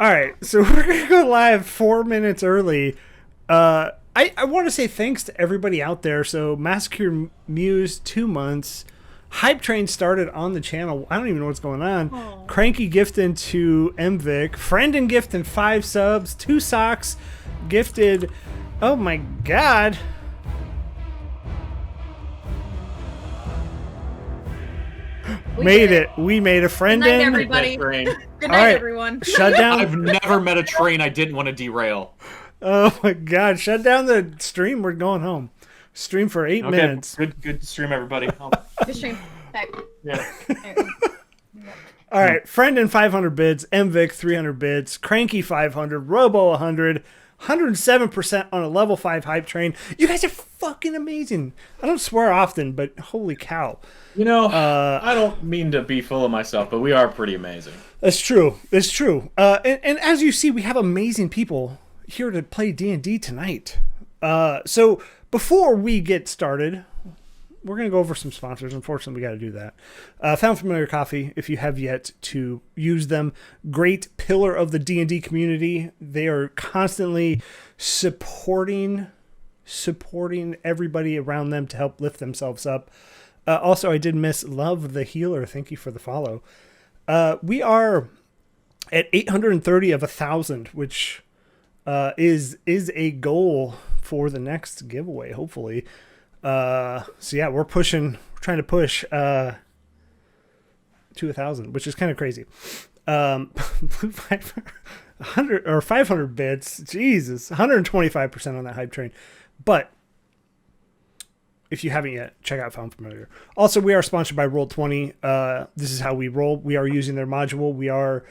All right, so we're gonna go live 4 minutes early. I want to say thanks to everybody out there. So Massacre Muse 2 months, Hype Train started on the channel. I don't even know what's going on. Aw. Cranky gifting to MVic, Friendin gifting 5 subs, 2 socks gifted. Oh my god. Made it. We made a friend Good night, in. everybody. Train. Good All night, right. everyone. Shut down. I've never met a train I didn't want to derail. Oh my god, shut down the stream. We're going home. Stream for 8 minutes. Good stream, everybody. Good stream. Back. Yeah. All right, Friend in 500 bids, MVic 300 bids, Cranky 500, Robo 100, 107% on a level 5 hype train. You guys are fucking amazing. I don't swear often, but holy cow. You know, I don't mean to be full of myself, but we are pretty amazing. That's true. It's true. And as you see, we have amazing people here to play D&D tonight. So before we get started, we're going to go over some sponsors. Unfortunately, we got to do that. Found Familiar Coffee, if you have yet to use them, great pillar of the D&D community. They are constantly supporting everybody around them to help lift themselves up. Also, I did miss Love the Healer. Thank you for the follow. We are at 830 of 1,000, which is a goal for the next giveaway, hopefully. So yeah, we're trying to push to 1,000, which is kind of crazy. 100 or 500 bits, Jesus, 125% on that hype train. But if you haven't yet, check out Found Familiar. Also, we are sponsored by Roll20. This is how we roll. We are using their module. We are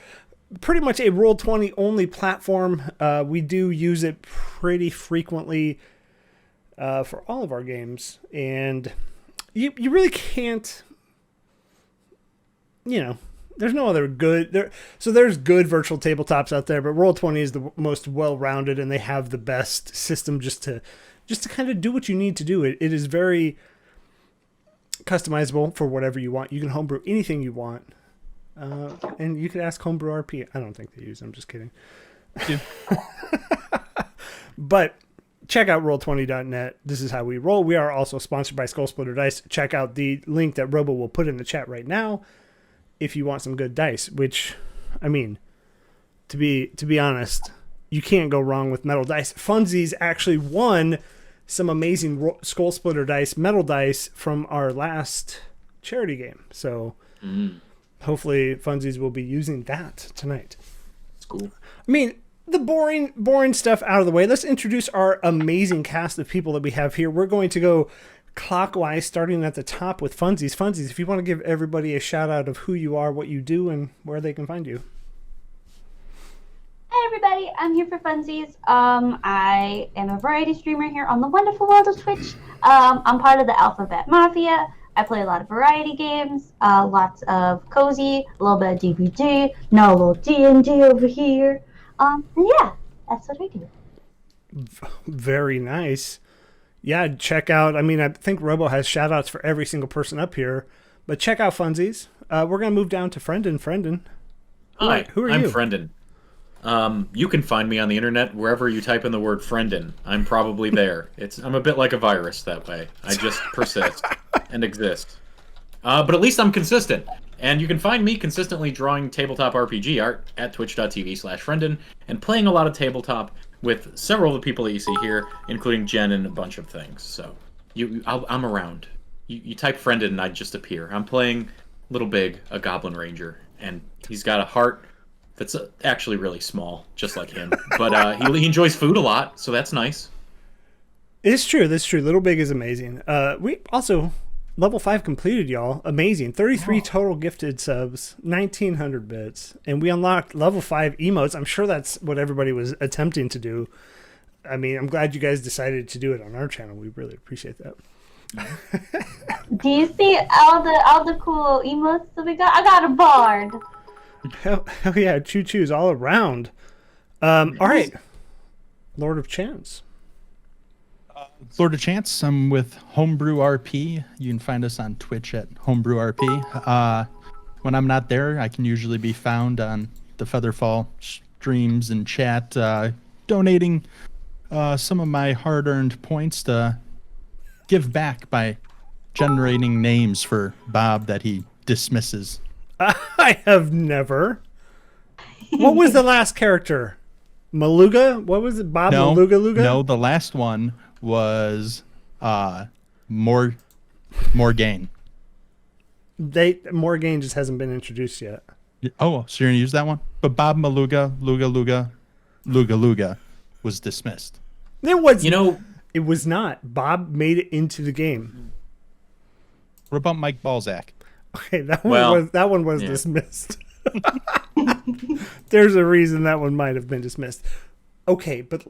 pretty much a Roll20 only platform. We do use it pretty frequently for all of our games. And you really can't, there's no other good. So there's good virtual tabletops out there, but Roll20 is the most well-rounded, and they have the best system just to kind of do what you need to do. It is very customizable for whatever you want. You can homebrew anything you want. And you could ask Homebrew RP. I don't think they use them. I'm just kidding. But check out roll20.net. This is how we roll. We are also sponsored by Skull Splitter Dice. Check out the link that Robo will put in the chat right now if you want some good dice, which, I mean, to be honest, you can't go wrong with metal dice. Funsies actually won some amazing Skull Splitter Dice metal dice from our last charity game. So hopefully Funsies will be using that tonight. It's cool. I mean, the boring stuff out of the way. Let's introduce our amazing cast of people that we have here. We're going to go clockwise, starting at the top with Funsies. Funsies, if you want to give everybody a shout out of who you are, what you do, and where they can find you. Hi everybody, I'm here for Funsies. I am a variety streamer here on the wonderful world of Twitch. I'm part of the Alphabet Mafia. I play a lot of variety games, lots of cozy, a little bit of DVD, now a little D&D over here. And yeah, that's what I do. Very nice. Yeah, check out, I mean, I think Robo has shout outs for every single person up here, but check out Funsies. We're going to move down to Friendin. Hi, who are I'm you? Friendin. You can find me on the internet wherever you type in the word Friendin. I'm probably there. I'm a bit like a virus that way. I just persist and exist. But at least I'm consistent. And you can find me consistently drawing tabletop RPG art at twitch.tv/Friendin and playing a lot of tabletop with several of the people that you see here, including Jen and a bunch of things. So I'm around. You type Friendin and I just appear. I'm playing Little Big, a Goblin Ranger, and he's got a heart that's actually really small, just like him. But he enjoys food a lot, so that's nice. It's true. That's true. Little Big is amazing. We also level 5 completed, y'all. Amazing. 33 total gifted subs, 1,900 bits, and we unlocked level 5 emotes. I'm sure that's what everybody was attempting to do. I mean, I'm glad you guys decided to do it on our channel. We really appreciate that. Do you see all the cool emotes that we got? I got a bard. Hell yeah, choo-choos all around. All right, Lord of Chance. Lord of Chance. I'm with Homebrew RP. You can find us on Twitch at Homebrew RP. When I'm not there, I can usually be found on the FeatherFall streams and chat, donating some of my hard-earned points to give back by generating names for Bob that he dismisses. I have never. What was the last character? Maluga? What was it? Bob Maluga Luga? No, the last one was Morgaine. Morgaine just hasn't been introduced yet. Oh, so you're gonna use that one? But Bob Maluga, Luga was dismissed. It was. You know, it was not. Bob made it into the game. What about Mike Balzac? Okay, that one was dismissed. There's a reason that one might have been dismissed. Okay, but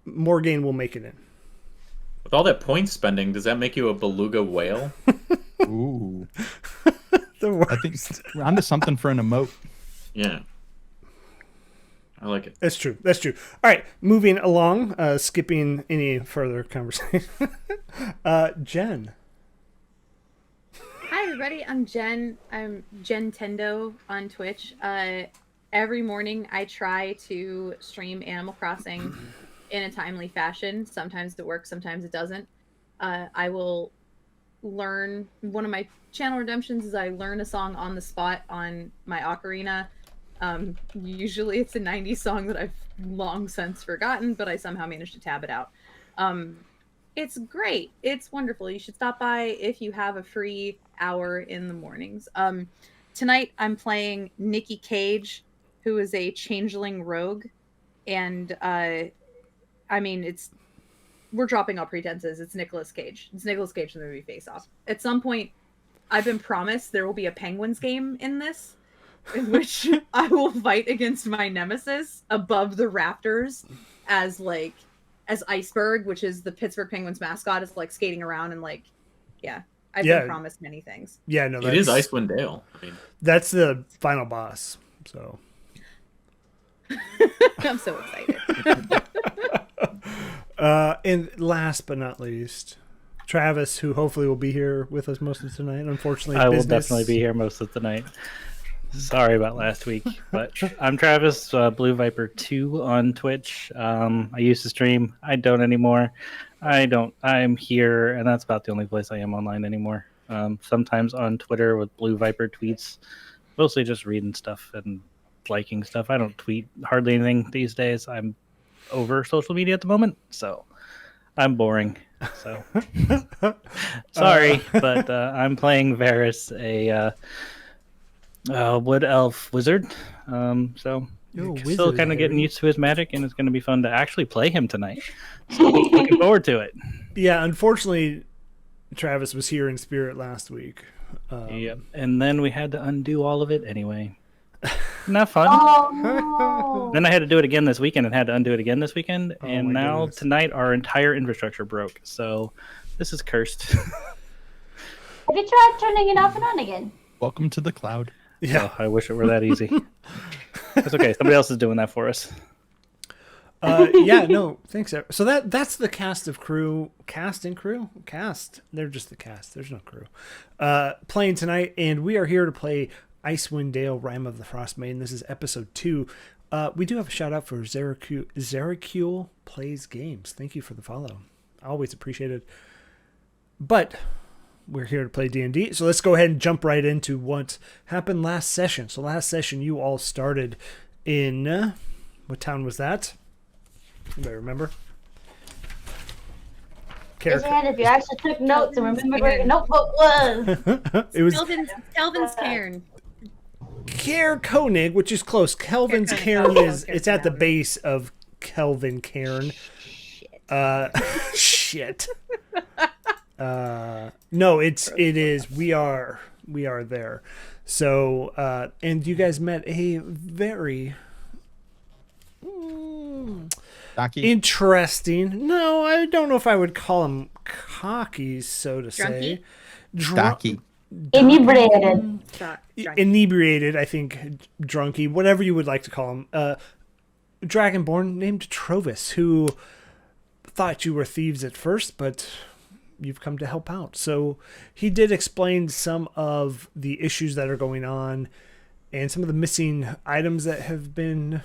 Morgaine will make it in. with all that point spending, does that make you a beluga whale? Ooh. The worst. I think we're onto something for an emote. Yeah. I like it. That's true. All right, moving along, skipping any further conversation. Jen. Hi everybody, I'm Jen. I'm Gentendo on Twitch. Every morning I try to stream Animal Crossing in a timely fashion. Sometimes it works, sometimes it doesn't. I will learn, one of my channel redemptions is I learn a song on the spot on my ocarina. Usually it's a 90s song that I've long since forgotten, but I somehow managed to tab it out. It's great. It's wonderful. You should stop by if you have a free hour in the mornings. Tonight I'm playing Nikki Cage, who is a changeling rogue. And I mean, we're dropping all pretenses. It's Nicolas Cage. It's Nicolas Cage in the movie Face Off. At some point, I've been promised there will be a Penguins game in this, in which I will fight against my nemesis above the rafters as Iceberg, which is the Pittsburgh Penguins mascot, is like skating around and I've been promised many things. Yeah, no, it is Icewind Dale. I mean, that's the final boss. So I'm so excited. And last but not least, Travis, who hopefully will be here with us most of tonight. Unfortunately, I will definitely be here most of the night. Sorry about last week, but I'm Travis, Blue Viper 2 on Twitch. I used to stream. I don't anymore. I'm here, and that's about the only place I am online anymore. Sometimes on Twitter with Blue Viper tweets, mostly just reading stuff and liking stuff. I don't tweet hardly anything these days. I'm over social media at the moment, so I'm boring. So sorry, but I'm playing Varus, a wood elf wizard. So still kind of getting used to his magic, and it's going to be fun to actually play him tonight. So looking forward to it. Yeah, unfortunately, Travis was here in spirit last week. Yep, and then we had to undo all of it anyway. Not fun. Oh, no. Then I had to do it again this weekend and had to undo it again this weekend. And now tonight our entire infrastructure broke. So this is cursed. Have you tried turning it off and on again? Welcome to the cloud. Yeah, I wish it were that easy. It's okay. Somebody else is doing that for us. yeah, no, thanks. So that's the cast of crew. Cast and crew? Cast. They're just the cast. There's no crew. Playing tonight, and we are here to play Icewind Dale, Rime of the Frostmaiden. This is episode 2. We do have a shout out for Zeracule Plays Games. Thank you for the follow. Always appreciate it. But we're here to play D&D, so let's go ahead and jump right into what happened last session. So last session, you all started in... what town was that? Anybody remember? Raise your hand if you actually took notes and remembered where your notebook was. It was Kelvin's Cairn. Cair Koenig, which is close. Kelvin's Cairn is it's at the base of Kelvin Cairn. Shit. No, it is. We are there. So, and you guys met a very interesting. No, I don't know if I would call him cocky, so to say. Docky. Inebriated. Inebriated, I think, drunky, whatever you would like to call him. Dragonborn named Trovis, who thought you were thieves at first, but you've come to help out. So he did explain some of the issues that are going on and some of the missing items that have been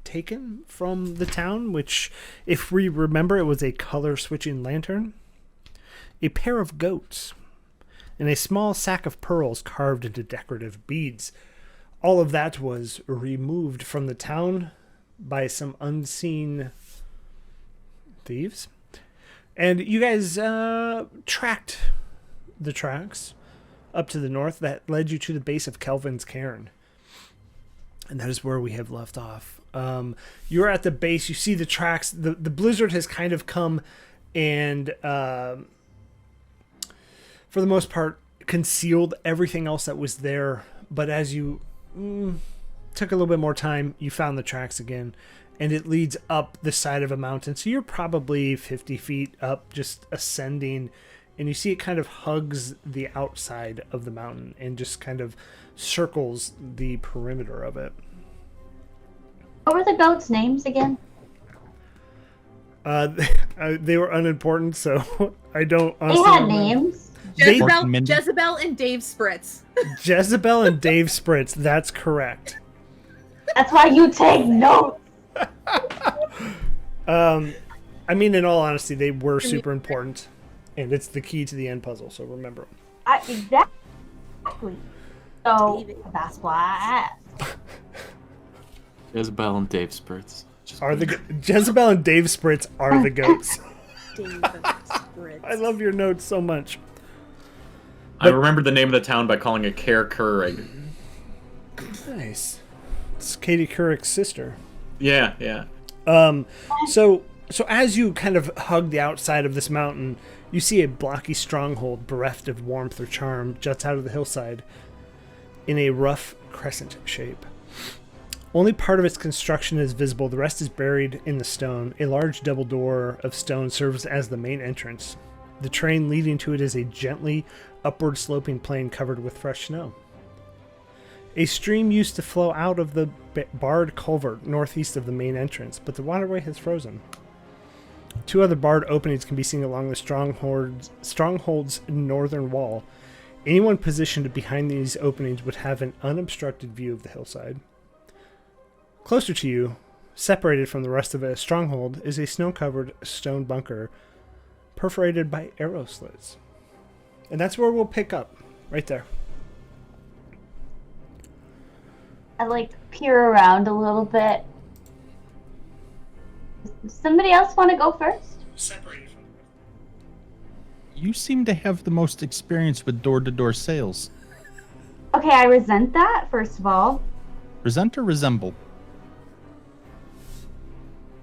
taken from the town, which, if we remember, it was a color switching lantern, a pair of goats, and a small sack of pearls carved into decorative beads. All of that was removed from the town by some unseen thieves. And you guys tracked the tracks up to the north that led you to the base of Kelvin's Cairn. And that is where we have left off. You're at the base. You see the tracks. The blizzard has kind of come and, for the most part, concealed everything else that was there. But as you took a little bit more time, you found the tracks again. And it leads up the side of a mountain. So you're probably 50 feet up, just ascending. And you see it kind of hugs the outside of the mountain and just kind of circles the perimeter of it. What were the goats' names again? They were unimportant, so I don't They honestly had remember. names. Jezebel and Dave Spritz. Jezebel and Dave Spritz, that's correct. That's why you take notes. I mean, in all honesty, they were super important. And it's the key to the end puzzle, so remember them. Exactly. So that's why I asked. Isabel and Dave Spritz. Jezebel and Dave Spritz are the goats. Dave Spritz. I love your notes so much. I remembered the name of the town by calling it Cair Currig. Nice. It's Katie Couric's sister. Yeah. So as you kind of hug the outside of this mountain, you see a blocky stronghold bereft of warmth or charm juts out of the hillside in a rough crescent shape. Only part of its construction is visible. The rest is buried in the stone. A large double door of stone serves as the main entrance. The terrain leading to it is a gently upward sloping plain covered with fresh snow. A stream used to flow out of the barred culvert northeast of the main entrance, but the waterway has frozen. Two other barred openings can be seen along the stronghold's northern wall. Anyone positioned behind these openings would have an unobstructed view of the hillside. Closer to you, separated from the rest of the stronghold, is a snow-covered stone bunker perforated by arrow slits. And that's where we'll pick up, right there. I peer around a little bit. Does somebody else want to go first? Separated from You seem to have the most experience with door-to-door sales. Okay, I resent that, first of all. Resent or resemble?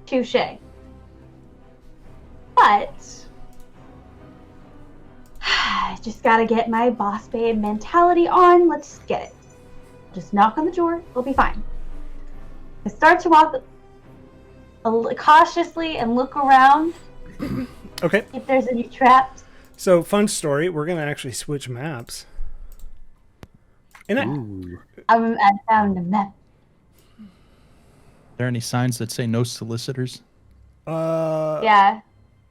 Touche. But I just gotta get my boss babe mentality on. Let's get it. Just knock on the door. It'll be fine. I start to walk cautiously and look around. Okay. If there's any traps. So, fun story. We're going to actually switch maps. And I found a map. Are there any signs that say no solicitors? Yeah,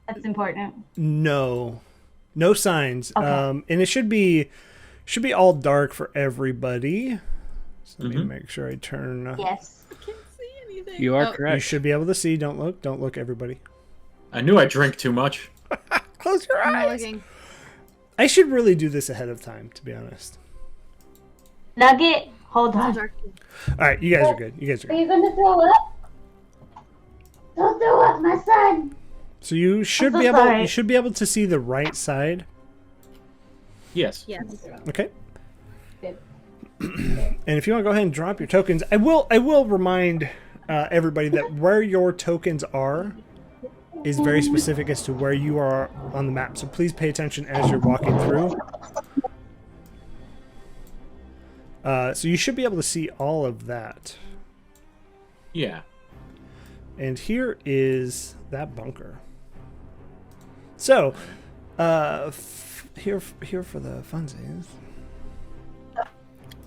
that's important. No signs. Okay. And it should be all dark for everybody. So let me make sure I turn. Yes. I can't see anything. You are correct. You should be able to see. Don't look, everybody. I knew I drank too much. Close your I'm not eyes. looking. I should really do this ahead of time, to be honest. Nugget, hold It's on. dark. All right, you guys are good. Are you gonna throw up? Don't throw up, my son. So you should I'm so be able. sorry. You should be able to see the right side. Yes. Yes. Okay. Good. And if you want to go ahead and drop your tokens, I will remind everybody that where your tokens are is very specific as to where you are on the map. So please pay attention as you're walking through. So you should be able to see all of that. Yeah. And here is that bunker. So, here for the funsies.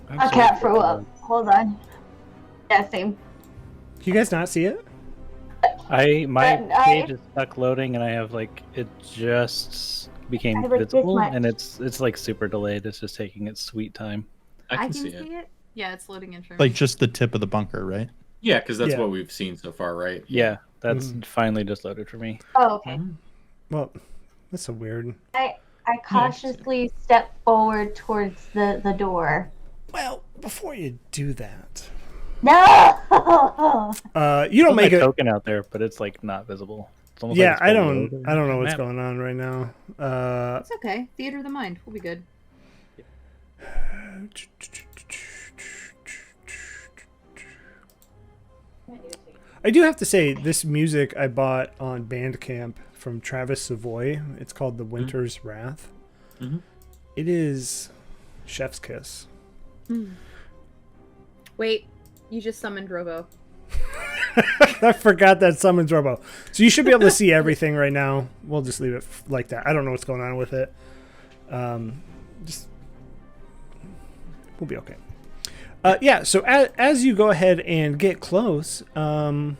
I can't throw up. Hold on. Yeah, same. Can you guys not see it? My But page is stuck loading, and I have it just became I have, this visible, much. and it's super delayed. It's just taking its sweet time. I I can can see see it. it. Yeah, it's loading in for me. Like just the tip of the bunker, right? Yeah, because that's Yeah. what we've seen so far, right? Yeah, that's finally just loaded for me. Oh, okay. Well, that's so weird. I cautiously step forward towards the door. Well, before you do that, No! you don't There's make a it. token out there, but it's like not visible. It's almost Yeah, like it's I below don't. the I don't know what's map. going on right now. It's okay. Theater of the mind. We'll be good. I do have to say, this music I bought on Bandcamp from Travis Savoy. It's called The Winter's Wrath. Mhm. It is chef's kiss. Wait, you just summoned Robo. I forgot that summons Robo. So you should be able to see everything right now. We'll just leave it like that. I don't know what's going on with it. Just we'll be okay. Yeah. So as you go ahead and get close, out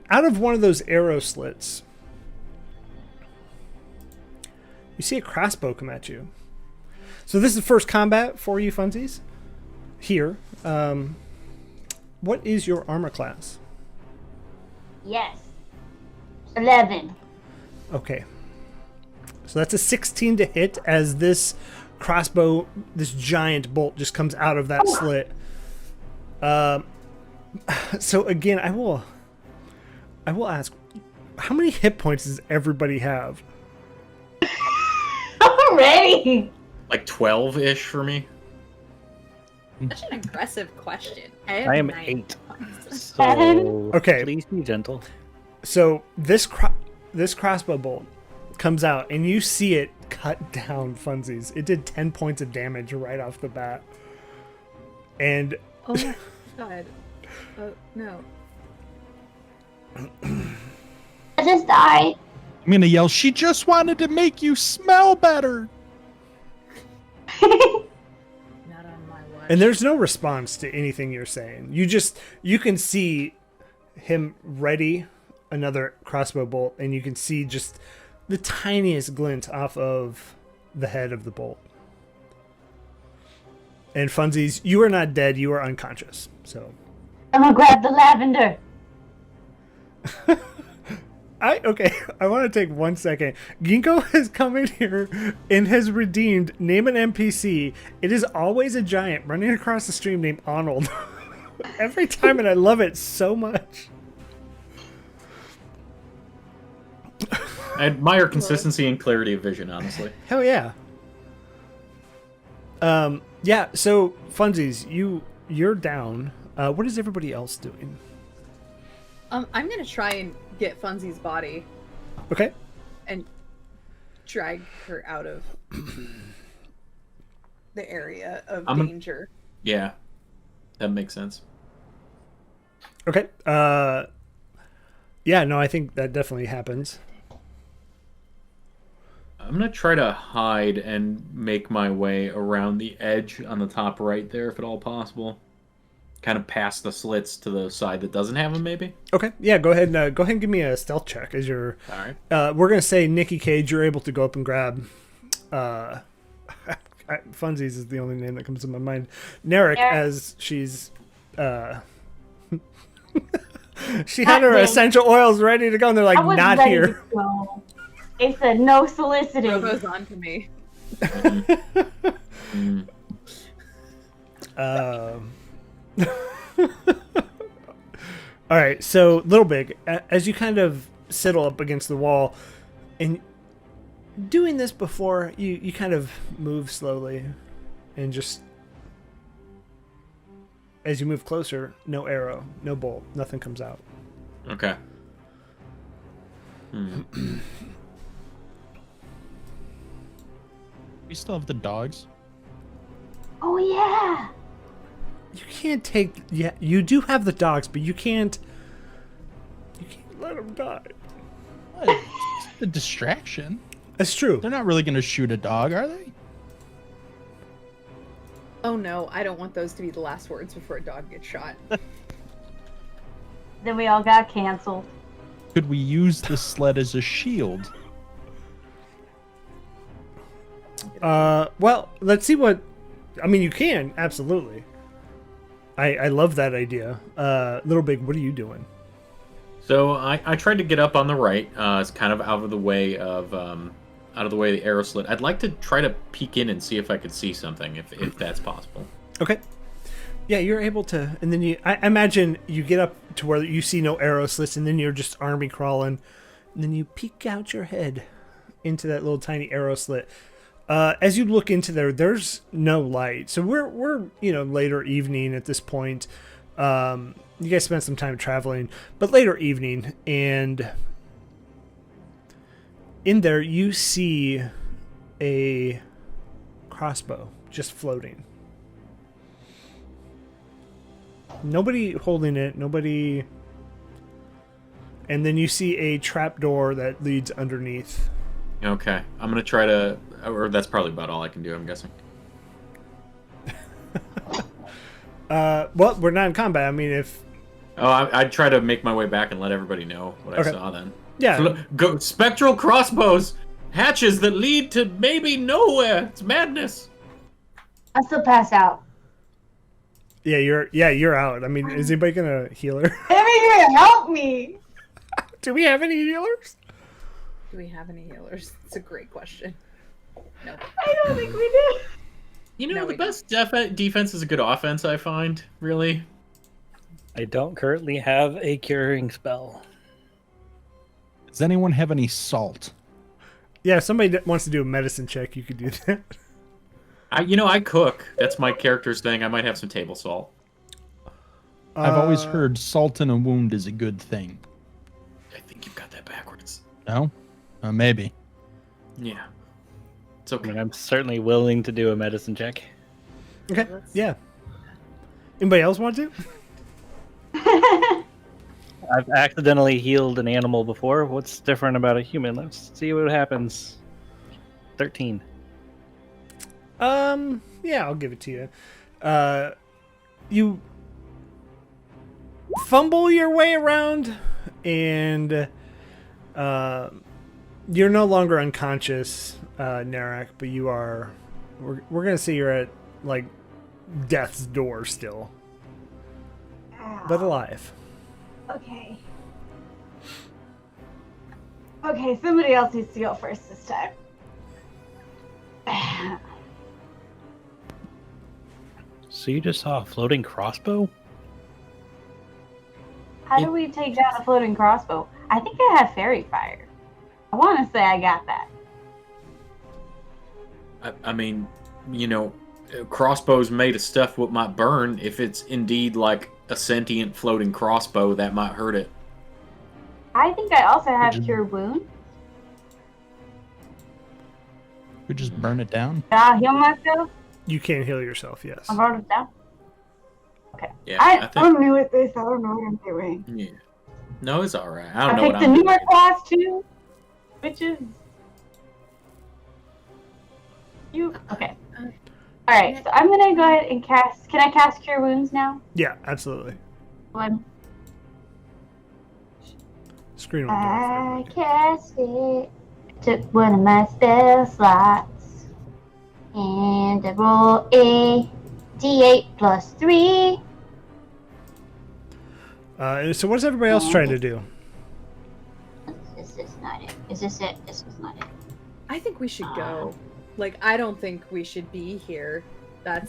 of one of those arrow slits, you see a crossbow come at you. So this is first combat for you, funsies. Here. What is your armor class? Yes. 11. Okay. So that's a 16 to hit as this crossbow, this giant bolt just comes out of that slit. So again, I will ask, how many hit points does everybody have? Already! Like 12-ish for me. Such an aggressive question. I am 9 8. points. So Okay. please be gentle. So this crossbow bolt comes out, and you see it cut down Funsies. It did 10 points of damage right off the bat. And Oh my god. Oh no. I just died. I'm gonna yell, she just wanted to make you smell better. Not on my watch. and there's no response to anything you're saying. You can see him ready another crossbow bolt, and you can see just the tiniest glint off of the head of the bolt. And Funsies, you are not dead, you are unconscious. So I'm gonna grab the lavender. I want to take 1 second. Ginkgo has come in here and has redeemed name an NPC. It is always a giant running across the stream named Arnold. Every time, and I love it so much. I admire consistency and clarity of vision, honestly. Hell yeah. Yeah, so Funsies, you're down. What is everybody else doing? I'm gonna try and get Funsy's body Okay. and drag her out of the area of danger. Yeah, that makes sense. Okay. Yeah, no, I think that definitely happens. I'm gonna try to hide and make my way around the edge on the top right there, if at all possible. Kind of past the slits to the side that doesn't have them, maybe. Okay. Yeah, go ahead and give me a stealth check as you're. All right. We're gonna say Nikki Cage. You're able to go up and grab. Funsies is the only name that comes to my mind. Narek, as she's. She had her essential oils ready to go, and they're like, I was not ready here. to go. It said no soliciting. Robo's on to me. All right, so Little Big, as you kind of settle up against the wall, and doing this before, you kind of move slowly, and just as you move closer, no arrow, no bolt, nothing comes out. Okay. We still have the dogs. Oh yeah. You can't take. Yeah, you do have the dogs, but you can't. You can't let them die. What? It's just a distraction. That's true. They're not really gonna shoot a dog, are they? Oh no, I don't want those to be the last words before a dog gets shot. Then we all got canceled. Could we use the sled as a shield? Well, let's see what. I mean, you can absolutely. I love that idea. Little Big, what are you doing? So I tried to get up on the right. It's kind of out of the way of the arrow slit. I'd like to try to peek in and see if I could see something, if that's possible. Okay. Yeah, you're able to, and then I imagine you get up to where you see no arrow slits, and then you're just army crawling, and then you peek out your head into that little tiny arrow slit. As you look into there, there's no light. So we're later evening at this point. You guys spent some time traveling, but later evening, and in there you see a crossbow just floating. Nobody holding it, nobody. And then you see a trapdoor that leads underneath. Okay, I'm gonna try to, or that's probably about all I can do, I'm guessing. Well, we're not in combat. I mean, if... Oh, I'd try to make my way back and let everybody know what Okay. I saw then. Yeah. Go spectral crossbows, hatches that lead to maybe nowhere. It's madness. I still pass out. Yeah, you're out. I mean, is anybody gonna heal her? Everybody help me! Do we have any healers? Do we have any healers? It's a great question. No. I don't think we do. You know, No, the we don't. best defense is a good offense, I find, really. I don't currently have a curing spell. Does anyone have any salt? Yeah, if somebody that wants to do a medicine check, you could do that. I cook. That's my character's thing. I might have some table salt. I've always heard salt in a wound is a good thing. I think you've got that backwards. No? Maybe. Yeah. It's I okay. mean, I'm certainly willing to do a medicine check. Okay, yeah. Anybody else want to? I've accidentally healed an animal before. What's different about a human? Let's see what happens. 13. Yeah, I'll give it to you. You fumble your way around, and you're no longer unconscious, Narak, but you are. We're gonna say you're at like death's door still, but alive. Okay. Okay, somebody else needs to go first this time. So you just saw a floating crossbow? How do we take down a floating crossbow? I think I have fairy fire. I want to say I got that. I mean, crossbows made of stuff what might burn. If it's indeed like a sentient floating crossbow, that might hurt it. I think I also have cure wound. We just burn it down. Can I heal myself? You can't heal yourself. Yes. I wrote it down. Okay. Yeah, I think. I'm new at this. I don't know what I'm doing. Yeah. No, it's all right. I don't I know what picked a I'm newer doing. class too, which is you. Okay. All right. So I'm gonna go ahead and cast. Can I cast cure wounds now? Yeah, absolutely. One. Screen will I cast it. Took one of my spell slots, and I roll a d8 plus 3. So what is everybody else trying to do? Is this not it? Is this it? This is not it. I think we should go. Like, I don't think we should be here. I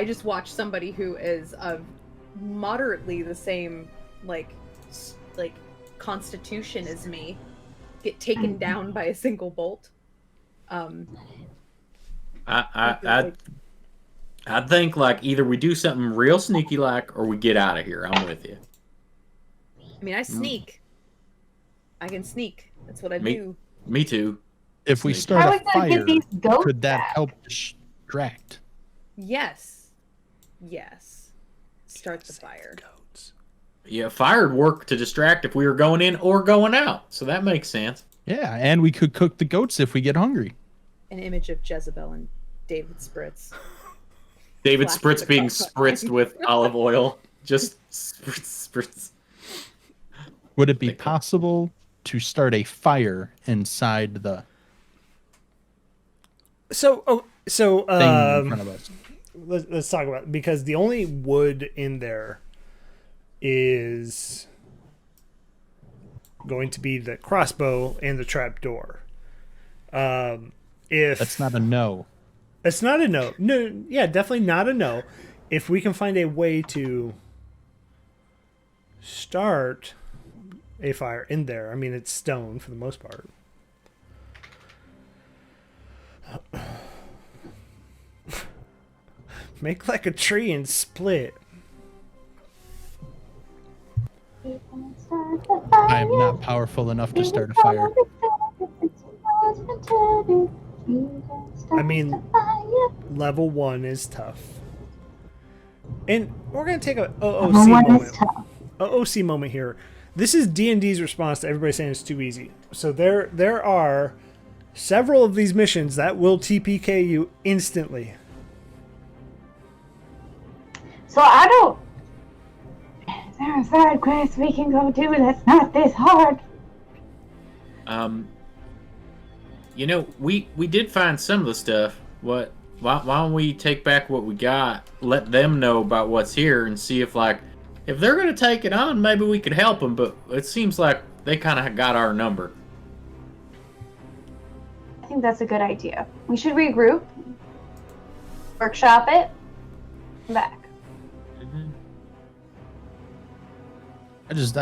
just watched somebody who is of moderately the same, like constitution as me get taken down by a single bolt. I think like either we do something real sneaky like, or we get out of here. I'm with you. I mean, I sneak. I can sneak. That's what I Me- do. Me too. If we How start are a we gonna get fire, these goats could that back? help distract? Yes. Start the fire. Yeah, fire would work to distract if we were going in or going out. So that makes sense. Yeah, and we could cook the goats if we get hungry. An image of Jezebel and David Spritz. David Flash Spritz the being crossbow. spritzed with olive oil. Just spritz. Would it be possible to start a fire inside the So thing in front of us? let's talk about it, because the only wood in there is going to be the crossbow and the trapdoor. If That's not a no. it's not a no, yeah, definitely not a no. If we can find a way to start a fire in there, I mean, it's stone for the most part. Make like a tree and split. I am not powerful enough to start a fire. I mean, level 1 is tough. And we're going to take a OOC moment. OOC moment here. This is D&D's response to everybody saying it's too easy. So there are several of these missions that will TPK you instantly. So I don't. Is there a side quest we can go do that's not this hard? You know, we did find some of the stuff. Why don't we take back what we got, let them know about what's here, and see if they're gonna take it on, maybe we could help them. But it seems like they kind of got our number. I think that's a good idea. We should regroup, workshop it, come back. I just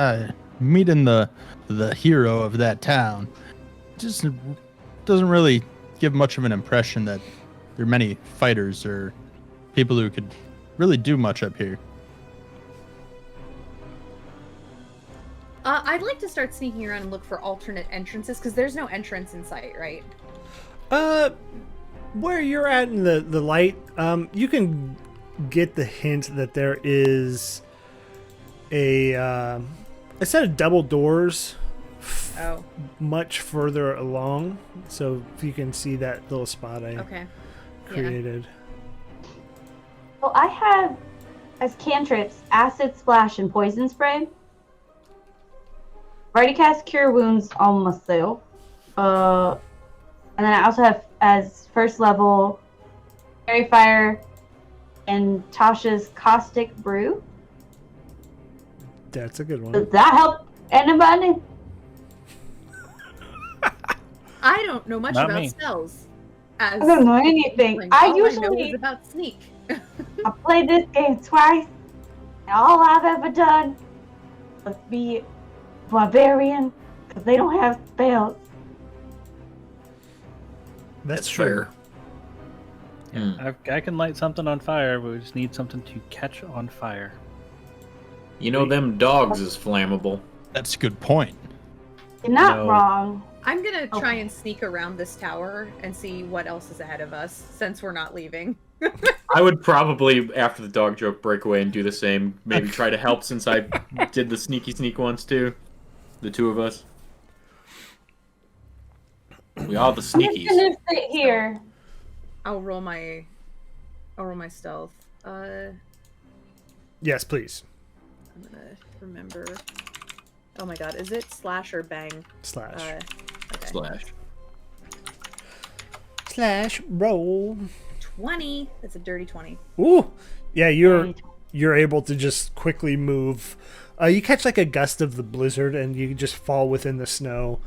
meeting the hero of that town just doesn't really give much of an impression that there are many fighters or people who could really do much up here. I'd like to start sneaking around and look for alternate entrances, because there's no entrance in sight, right? Where you're at in the light, you can get the hint that there is a set of double doors much further along. So if you can see that little spot I created. Well, I have as cantrips Acid Splash and Poison Spray. I've already cast Cure Wounds on myself. And then I also have as first level Fairy Fire and Tasha's Caustic Brew. That's a good one. Does that help anybody? I don't know much Not about me. spells. I don't know anything. All I I know usually is about sneak. I played this game twice, and all I've ever done was be barbarian because they don't have spells. That's true. fair. I can light something on fire, but we just need something to catch on fire. You know, them dogs is flammable. That's a good point. You're not No. wrong. I'm gonna try and sneak around this tower and see what else is ahead of us, since we're not leaving. I would probably, after the dog joke, break away and do the same. Maybe try to help, since I did the sneaky sneak ones too. The two of us. We all the I'm just sneakies. gonna sit here. I'll roll my stealth. Yes, please. I'm gonna remember. Oh my god, is it slash or bang? Slash. Okay. Slash. Slash roll. 20. That's a dirty 20. Ooh. Yeah, you're able to just quickly move. You catch like a gust of the blizzard and you just fall within the snow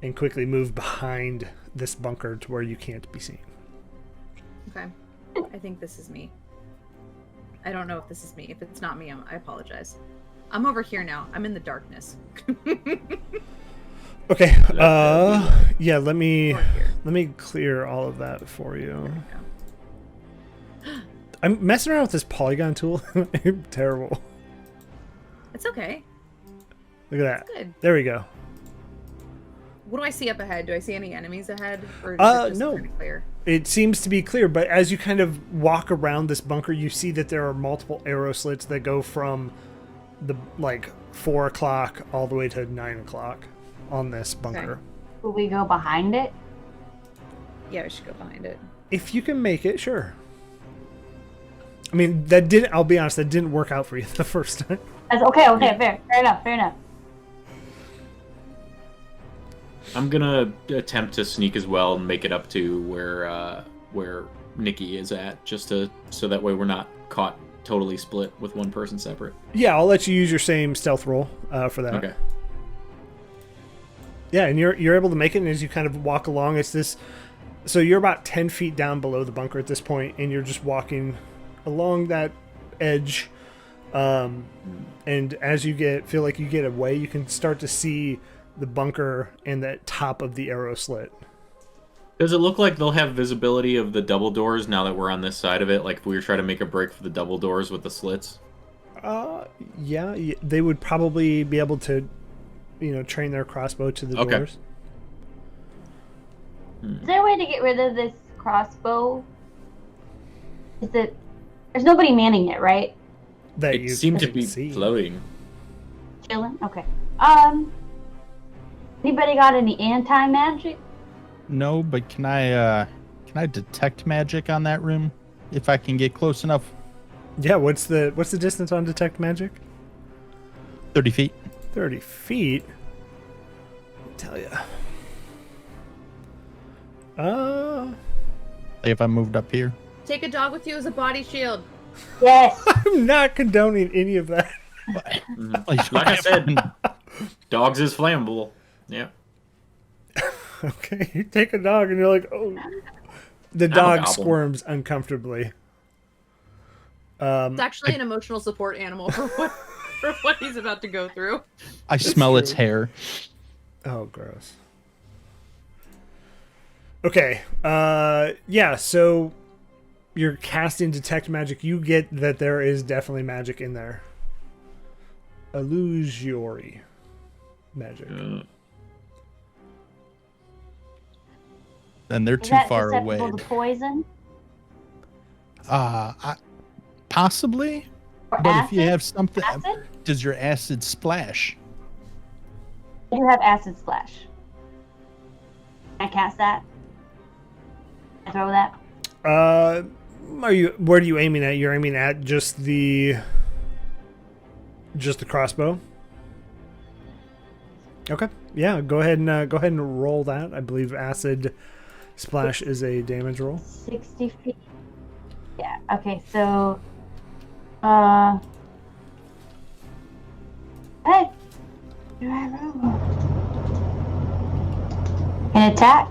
and quickly move behind this bunker to where you can't be seen. Okay. I think this is me. I don't know if this is me. If it's not me, I apologize. I'm over here now. I'm in the darkness. Okay. Yeah, let me Over here. clear all of that for you. There we go. I'm messing around with this polygon tool. I'm terrible. It's okay. Look at that. Good. There we go. What do I see up ahead? Do I see any enemies ahead? Or is it just no. pretty clear? It seems to be clear, but as you kind of walk around this bunker, you see that there are multiple arrow slits that go from the 4 o'clock all the way to 9 o'clock on this bunker. Okay. Will we go behind it? Yeah, we should go behind it. If you can make it, sure. I mean, I'll be honest, that didn't work out for you the first time. That's okay, fair enough. I'm gonna attempt to sneak as well and make it up to where Nikki is at, just so that way we're not caught totally split with one person separate. Yeah, I'll let you use your same stealth roll for that. Okay. Yeah, and you're able to make it, and as you kind of walk along, it's this. So you're about 10 feet down below the bunker at this point, and you're just walking along that edge. And as you feel like you get away, you can start to see the bunker and that top of the arrow slit. Does it look like they'll have visibility of the double doors now that we're on this side of it? Like if we were trying to make a break for the double doors with the slits? Yeah, they would probably be able to, train their crossbow to the doors. Is there a way to get rid of this crossbow? There's nobody manning it, right? That It seemed to be floating. Chilling? Okay. Anybody got any anti-magic? No, but can I detect magic on that room if I can get close enough? Yeah, what's the distance on detect magic? 30 feet. 30 feet? I'll tell you. Like if I moved up here. Take a dog with you as a body shield. Yes. I'm not condoning any of that. Like I said, dogs is flammable. Yeah. Okay, you take a dog and you're like, oh. The dog goblin. squirms uncomfortably. It's actually an emotional support animal for what he's about to go through. I smell its hair. Oh, gross. Okay. Yeah, so you're casting detect magic. You get that there is definitely magic in there. Illusory magic. And they're Is too that far susceptible away. to poison? Possibly. Or But acid? if you have something, Acid? does your acid splash? I do have acid splash. Can I cast that? Can I throw that? Where are you aiming at? You're aiming at just the crossbow? Okay. Yeah, go ahead and roll that. I believe acid splash is a damage roll. 60 feet. Yeah, okay, so hey. Do I roll? An attack?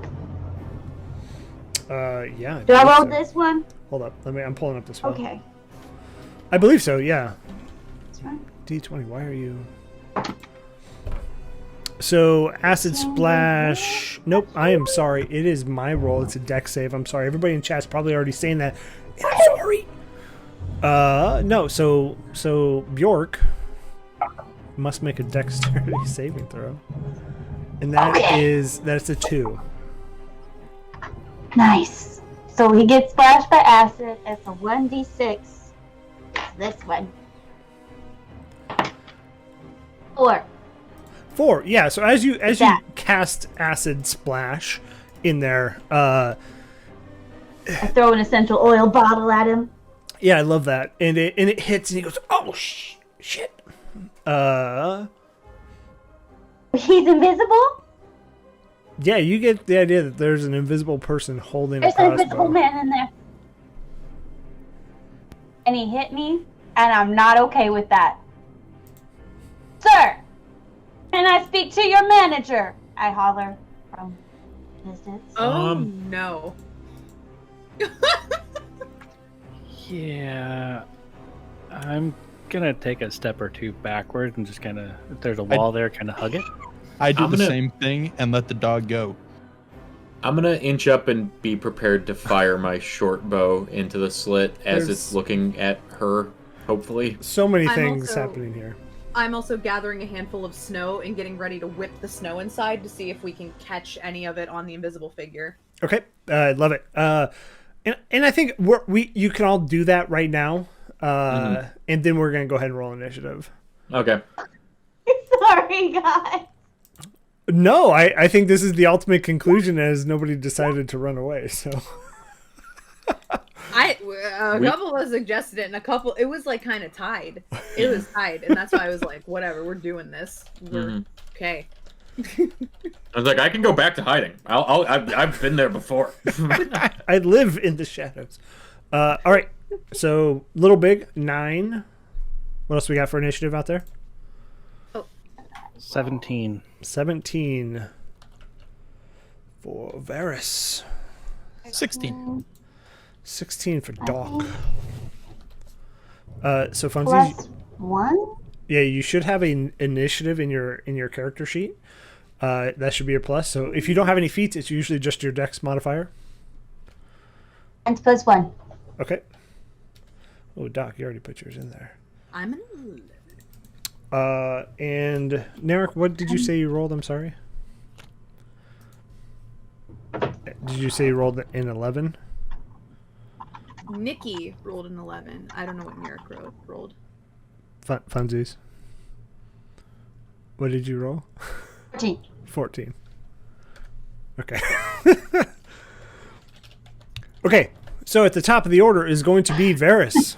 Yeah. Do I believe roll so. this one? Hold up. I'm pulling up this one. Okay. I believe so, yeah. This one? D20, why are you... So, acid splash... Nope, I am sorry. It is my roll. It's a dex save. I'm sorry. Everybody in chat's probably already saying that. And I'm sorry! No, so Bjork must make a dexterity saving throw. And that's a 2. Nice. So he gets splashed by acid. It's a 1d6. This one. 4. 4, yeah. So as you Yeah. cast acid splash in there, I throw an essential oil bottle at him. yeah, I love that, and it hits, and he goes, "Oh shit!" He's invisible? Yeah, you get the idea that there's an invisible person holding There's a an crossbow. invisible man in there. And he hit me, and I'm not okay with that. Sir, can I speak to your manager? I holler from distance. Oh no. Yeah, I'm gonna take a step or two backward and just kind of, if there's a wall there, kind of hug it. I do I'm the gonna- same thing and let the dog go. I'm gonna inch up and be prepared to fire my short bow into the slit as it's There's- looking at her, hopefully. So many I'm things also- happening here. I'm also gathering a handful of snow and getting ready to whip the snow inside to see if we can catch any of it on the invisible figure. Okay, love it. And I think you can all do that right now, and then we're gonna go ahead and roll initiative. Okay. Sorry, guys. No, I think this is the ultimate conclusion, as nobody decided to run away. So A couple of us suggested it, and a couple, it was like kind of tied. It was tied, and that's why I was like, whatever, we're doing this. We're okay. I was like, I can go back to hiding. I've been there before. I live in the shadows. All right. So little big 9. What else we got for initiative out there? 17. 17 for Varys. 16. 16 for Doc. So Funsies, Plus 1? yeah, you should have an initiative in your character sheet. That should be your plus. So if you don't have any feats, it's usually just your Dex modifier. And plus 1. Okay. Oh, Doc, you already put yours in there. I'm an 11. And Narek, what did you say you rolled? I'm sorry. Did you say you rolled an 11? Nikki rolled an 11. I don't know what Merrick rolled. Funsies. What did you roll? 14. 14. Okay. Okay. So at the top of the order is going to be Varys.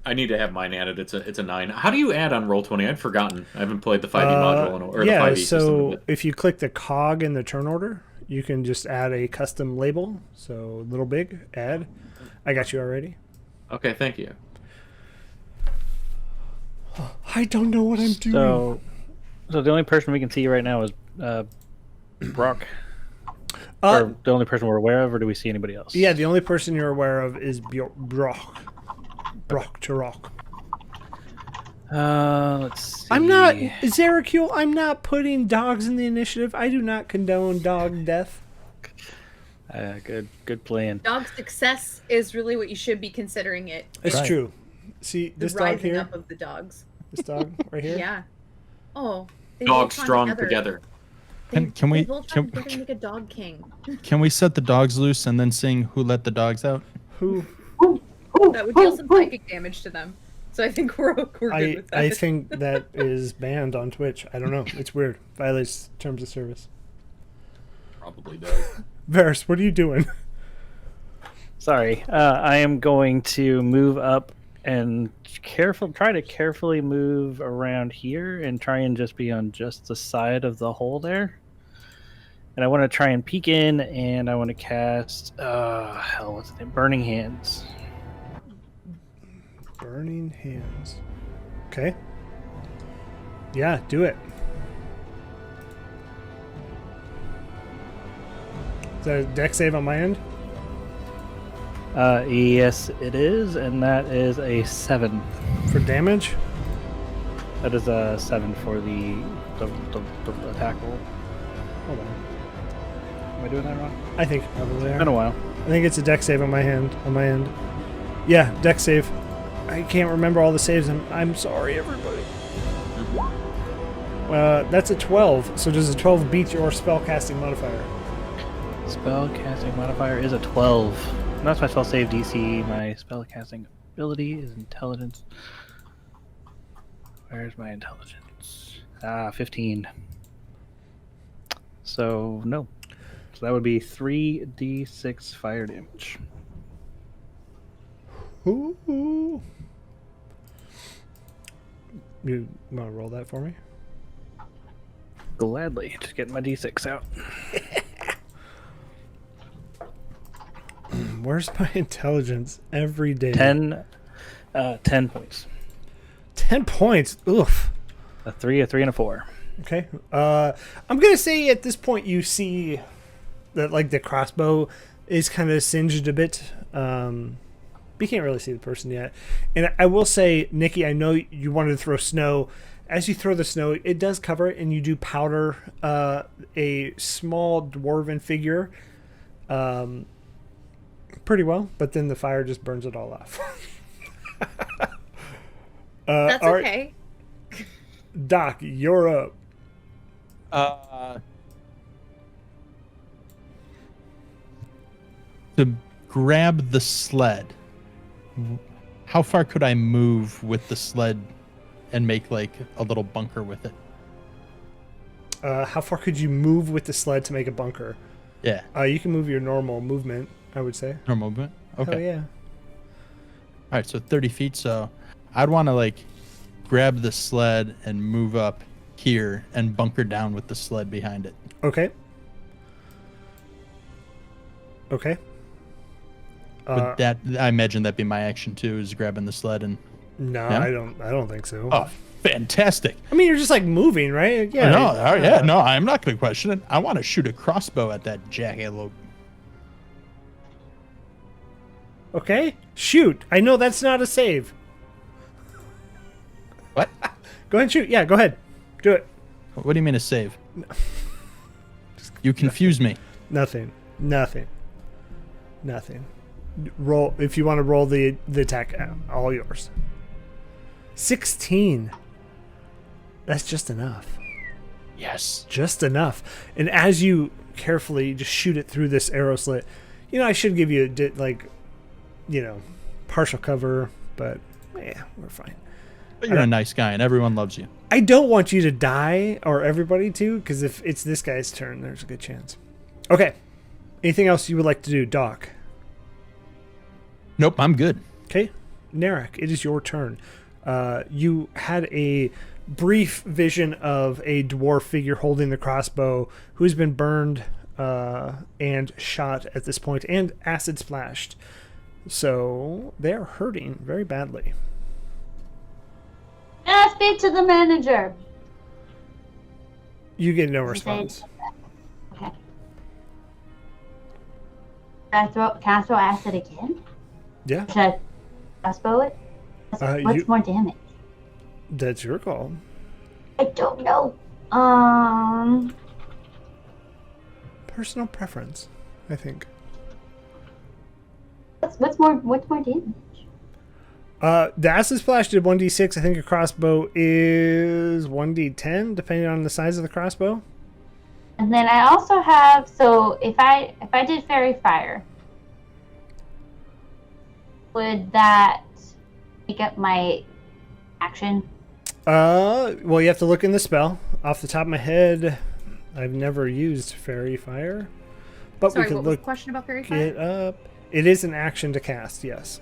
I need to have mine added. It's a 9. How do you add on Roll20? I'd forgotten. I haven't played the 5e module or the 5e system. So if you click the cog in the turn order, you can just add a custom label. So little big, add. I got you already. Okay, thank you. I don't know what I'm doing. So the only person we can see right now is Brock. Or the only person we're aware of, or do we see anybody else? Yeah, the only person you're aware of is Brock. Brock to rock. Let's see. I'm not, Zarakul, I'm not putting dogs in the initiative. I do not condone dog death. Good plan. Dog success is really what you should be considering it. It's Right. true. See, The this dog rising here? up of the dogs. This dog right here? Yeah. Oh. They've all Dogs come strong together. Can we They've all tried to make a dog king. can we set the dogs loose and then sing "Who Let the Dogs Out"? Who? That would deal some psychic damage to them. So I think we're good with that. I think that is banned on Twitch. I don't know. It's weird. Violates terms of service. Probably does. Varys, what are you doing? Sorry. I am going to move up and try to carefully move around here and try and just be on just the side of the hole there. And I want to try and peek in, and I want to cast what's the name? Burning Hands. Burning hands. Okay. Yeah, do it. Is that a deck save on my end? Yes, it is, and that is a 7. For damage? That is a 7 for the attack roll. Hold on. Am I doing that wrong? I think you probably Been a are. while. I think it's a deck save on my end. Yeah, deck save. I can't remember all the saves. I'm sorry, everybody. That's a 12. So does a 12 beat your spellcasting modifier? Spellcasting modifier is a 12. That's my spell save DC. My spellcasting ability is intelligence. Where's my intelligence? 15. So, no. So that would be 3d6 fire damage. Ooh. You want to roll that for me? Gladly. Just getting my d6 out. Where's my intelligence every day? 10 points. 10 points. Oof. A 3, and a 4. Okay. I'm gonna say at this point you see that like the crossbow is kind of singed a bit. But you can't really see the person yet. And I will say, Nikki, I know you wanted to throw snow. As you throw the snow, it does cover it, and you do powder a small dwarven figure pretty well, but then the fire just burns it all off. That's all right. okay. Doc, you're up. To grab the sled, how far could I move with the sled and make like a little bunker with it? How far could you move with the sled to make a bunker? Yeah. You can move your normal movement, I would say. Normal movement? Okay. Oh, yeah. All right, so 30 feet. So I'd want to like grab the sled and move up here and bunker down with the sled behind it. Okay. Okay. Would that, I imagine that'd be my action too, is grabbing the sled and. No, Yeah? I don't think so. Oh, fantastic! I mean, you're just like moving, right? Yeah. No, yeah, no, I'm not going to question it. I want to shoot a crossbow at that jackalope. Okay. Shoot. I know that's not a save. What? Go ahead and shoot. Yeah, go ahead. Do it. What do you mean a save? You confuse me. Nothing. Roll if you want to roll the attack. All yours. 16. That's just enough. Yes. Just enough. And as you carefully just shoot it through this arrow slit, I should give you partial cover, but yeah, we're fine. But you're a nice guy and everyone loves you. I don't want you to die, or everybody to, because if it's this guy's turn, there's a good chance. Okay. Anything else you would like to do, Doc? Nope, I'm good. Okay. Narek, it is your turn. You had a brief vision of a dwarf figure holding the crossbow who's been burned and shot at this point and acid splashed. So they're hurting very badly. Can I speak to the manager? You get no response. Okay. Can I throw acid again? Yeah, Should I crossbow it? What's more damage? that's your call. I don't know. Personal preference, I think. What's more damage? The acid splash did 1d6. I think a crossbow is 1d10, depending on the size of the crossbow. And then I also have, so if I did fairy fire, would that make up my action? Well, you have to look in the spell. Off the top of my head, I've never used fairy fire, but Sorry, we could what was the look question about fairy fire? it up. It is an action to cast. Yes.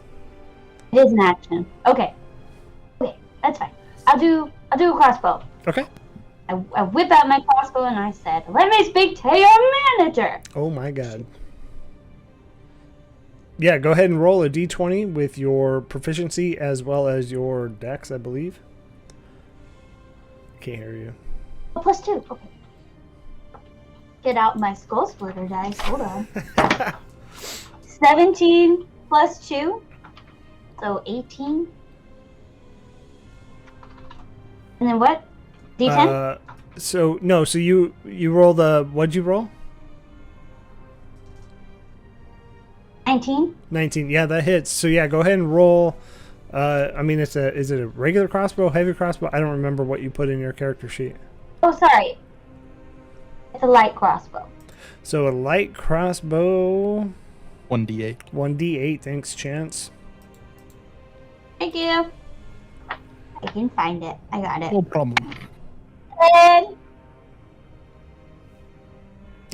It is an action. Okay, that's fine. I'll do a crossbow. Okay. I whip out my crossbow and I said, "Let me speak to your manager." Oh my god. Yeah, go ahead and roll a d20 with your proficiency as well as your dex, I believe. Can't hear you. Oh, +2. Okay. Get out my skull splitter dice. Hold on. 17 plus 2, so 18. And then what? D10? So you roll the, what'd you roll? 19. 19. Yeah, that hits. So yeah, go ahead and roll. I mean, is it a regular crossbow, heavy crossbow? I don't remember what you put in your character sheet. Oh, sorry. It's a light crossbow. So a light crossbow, 1d8. 1d8. Thanks, Chance. Thank you. I can find it. I got it. No problem. And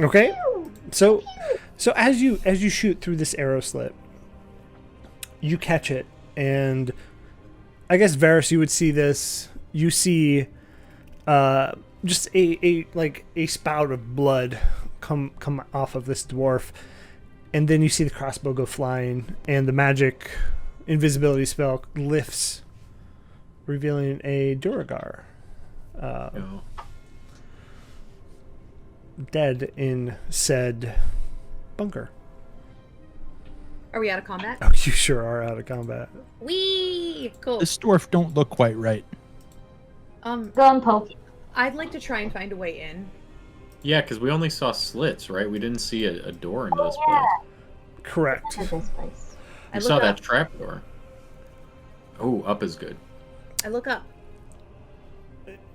Okay. So as you shoot through this arrow slit, you catch it, and I guess Varys, you would see this. You see just a spout of blood come off of this dwarf, and then you see the crossbow go flying, and the magic invisibility spell lifts, revealing a Duergar. No. Dead in said bunker. Are we out of combat? Oh, you sure are out of combat. Whee! Cool. This dwarf don't look quite right. go and poke it. I'd like to try and find a way in. Yeah, because we only saw slits, right? We didn't see a door into this Yeah. place. Correct. To this place. I We look saw up. that trap door. Oh, up is good. I look up.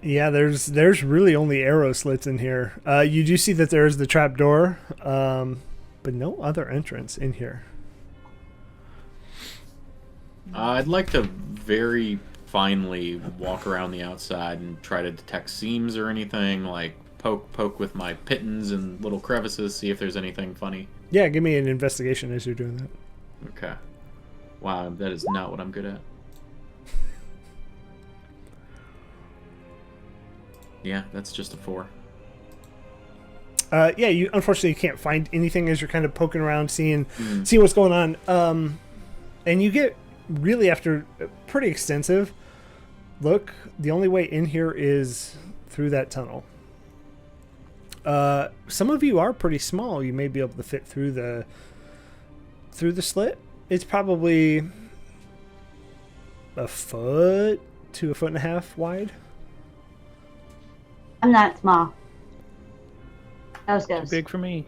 Yeah, there's really only arrow slits in here. You do see that there's the trap door, but no other entrance in here. I'd like to very finely walk around the outside and try to detect seams or anything, like poke with my pittons and little crevices, see if there's anything funny. Yeah, give me an investigation as you're doing that. Okay. Wow, that is not what I'm good at. Yeah, that's just a 4. Yeah, you unfortunately can't find anything as you're kind of poking around, seeing what's going on. And you get really, after a pretty extensive look, the only way in here is through that tunnel. Some of you are pretty small. You may be able to fit through the slit. It's probably a foot to a foot and a half wide. I'm not small. Too big for me.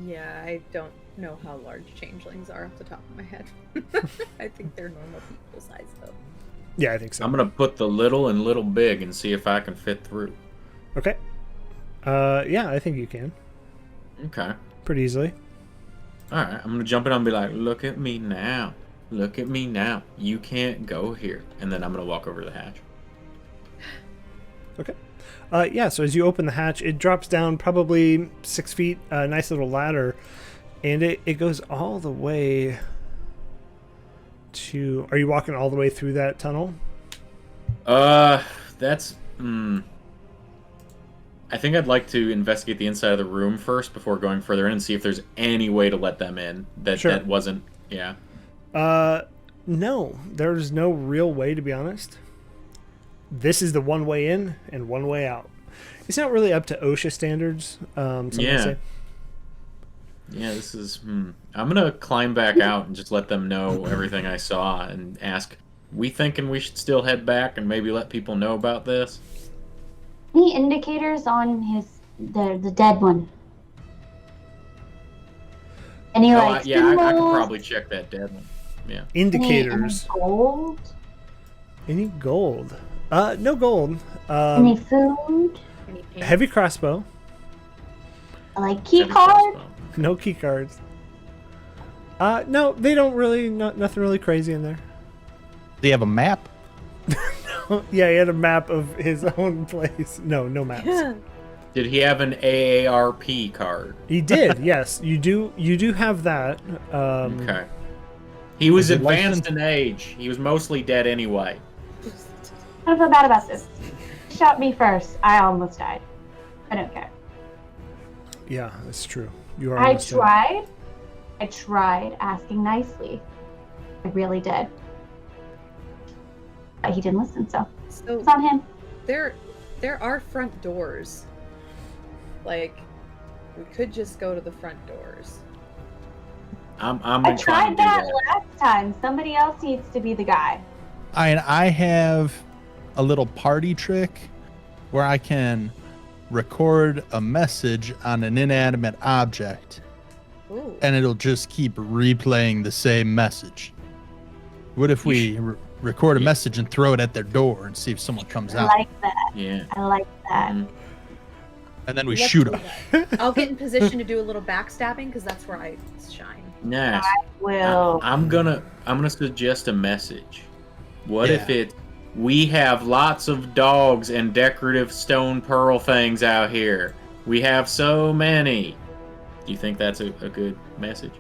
Yeah, I don't know how large changelings are off the top of my head. I think they're normal people size though. Yeah, I think so. I'm gonna put the little and little big and see if I can fit through. Okay. Yeah, I think you can. Okay. Pretty easily. Alright, I'm gonna jump in and be like, look at me now. Look at me now. You can't go here. And then I'm gonna walk over the hatch. Okay. Yeah, so as you open the hatch, it drops down probably 6 feet, a nice little ladder, and it goes all the way to... Are you walking all the way through that tunnel? That's... I think I'd like to investigate the inside of the room first before going further in and see if there's any way to let them in. That wasn't... Yeah. No. There's no real way, to be honest. This is the one way in and one way out. It's not really up to OSHA standards. Say. Yeah, this is... I'm gonna climb back out and just let them know everything I saw and ask, we thinking we should still head back and maybe let people know about this? Any indicators on the dead one? Any I could probably check that dead one. Yeah. Indicators. Any gold? Any gold? No gold. Any food? Any paint? Heavy crossbow. Like key card? No key cards. No, they don't really. Nothing really crazy in there. Do you have a map? Yeah, he had a map of his own place. No maps. Did he have an AARP card? He did. Yes, you do. You do have that. Okay. He was Is it advanced in age. He was mostly dead anyway. I don't feel bad about this. Shot me first. I almost died. I don't care. Yeah, that's true. You are. I tried asking nicely. I really did. But he didn't listen, so it's on him. There are front doors. Like, we could just go to the front doors. I'm I inclined tried to do that that. last time. Somebody else needs to be the guy. I have a little party trick where I can record a message on an inanimate object, Ooh. and it'll just keep replaying the same message. What if we record a message and throw it at their door and see if someone comes I out? like that. Yeah. I like that. Mhm. And then we Let's shoot do them. that. I'll get in position to do a little backstabbing because that's where I shine. Nice. Will. I'm gonna suggest a message. What if Yeah. it? We have lots of dogs and decorative stone pearl things out here. We have so many. Do you think that's a good message?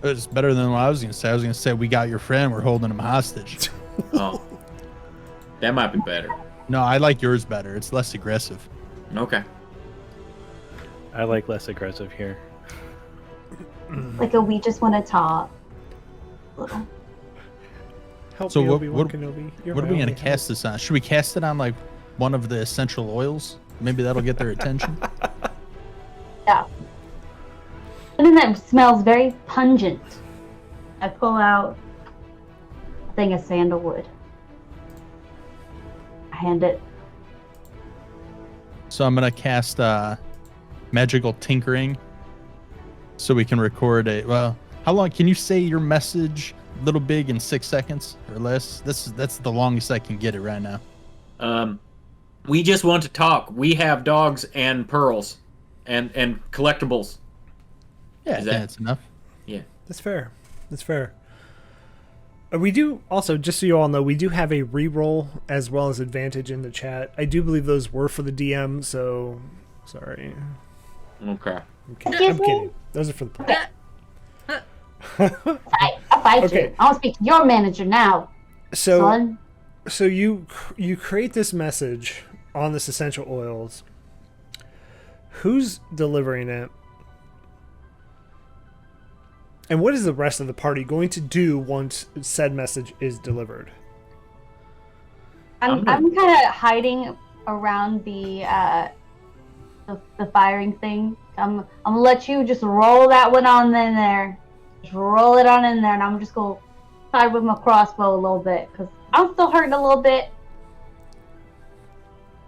It's better than what I was going to say. I was going to say, we got your friend. We're holding him hostage. Oh, that might be better. No, I like yours better. It's less aggressive. Okay. I like less aggressive here. Like a we just want to talk. Little. Help So me, what- Obi-Wan what- Kenobi. You're What are my we going to only cast this on? Should we cast it on like one of the essential oils? Maybe that'll get their attention. Yeah. Something that smells very pungent. I pull out a thing of sandalwood. I hand it. So I'm going to cast magical tinkering so we can record a... Well, how long... Can you say your message little big in 6 seconds or less? That's the longest I can get it right now. We just want to talk. We have dogs and pearls and collectibles. Yeah, Is that- that's enough. Yeah. That's fair. That's fair. We do also, just so you all know, we do have a reroll as well as advantage in the chat. I do believe those were for the DM, so sorry. Okay. I'm kidding. Excuse I'm me? kidding. Those are for the player. I'll fight Okay. you. I want to speak to your manager now, So son. So you create this message on this essential oils. Who's delivering it? And what is the rest of the party going to do once said message is delivered? I'm kind of hiding around the firing thing. I'm gonna let you just roll that one on in there. Just roll it on in there, and I'm just gonna try with my crossbow a little bit because I'm still hurting a little bit.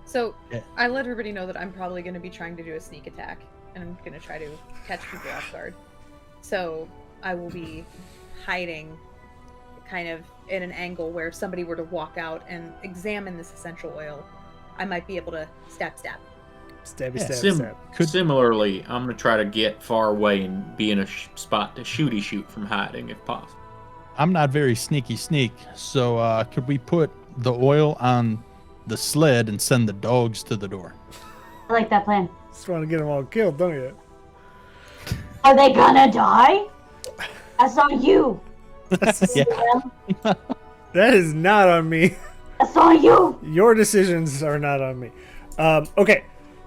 So I let everybody know that I'm probably going to be trying to do a sneak attack, and I'm going to try to catch people off guard. So I will be hiding kind of in an angle where if somebody were to walk out and examine this essential oil, I might be able to stab. Stab. Similarly, I'm going to try to get far away and be in a spot to shoot from hiding if possible. I'm not very sneaky, so could we put the oil on the sled and send the dogs to the door? I like that plan. Just want to get them all killed, don't you? Are they gonna die? That's on you. Yeah. That is not on me. That's on you. Your decisions are not on me. Okay,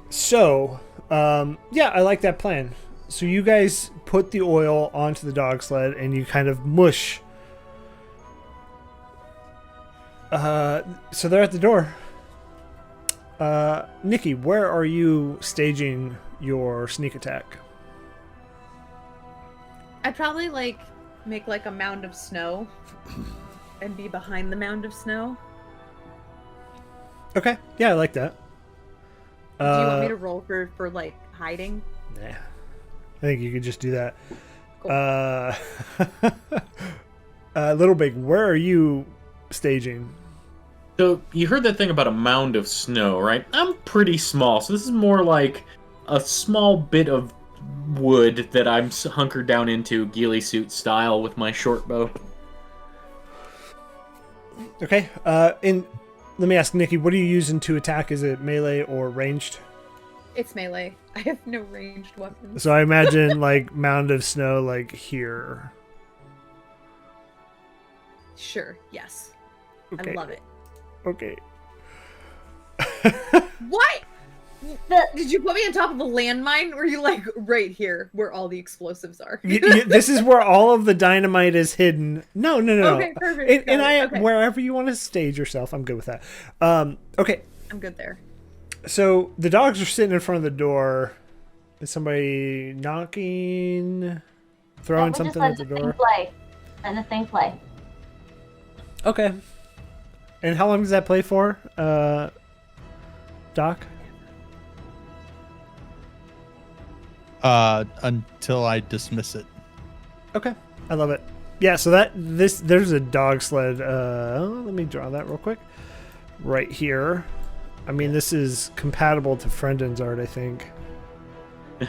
so yeah, I like that plan. So you guys put the oil onto the dog sled and you kind of mush. So they're at the door. Nikki, where are you staging your sneak attack? I'd probably make a mound of snow and be behind the mound of snow. Okay, yeah, I like that. Do you want me to roll for hiding? Nah, I think you could just do that. Cool. Little Big, where are you staging? So you heard that thing about a mound of snow, right? I'm pretty small, so this is more like a small bit of wood that I'm hunkered down into ghillie suit style with my short bow. Okay, let me ask Nikki, what are you using to attack? Is it melee or ranged? It's melee. I have no ranged weapons. So I imagine mound of snow here. Sure, yes. Okay. I love it. Okay. What? Did you put me on top of a landmine, or are you right here where all the explosives are? This is where all of the dynamite is hidden. No. Okay, perfect. And wherever you want to stage yourself, I'm good with that. Okay. I'm good there. So the dogs are sitting in front of the door. Is somebody knocking? Throwing something at the door? Let the thing play. Okay. And how long does that play for, Doc? Until I dismiss it. Okay, I love it. Yeah, so there's a dog sled. Let me draw that real quick. Right here. I mean, this is compatible to Frendon's art, I think.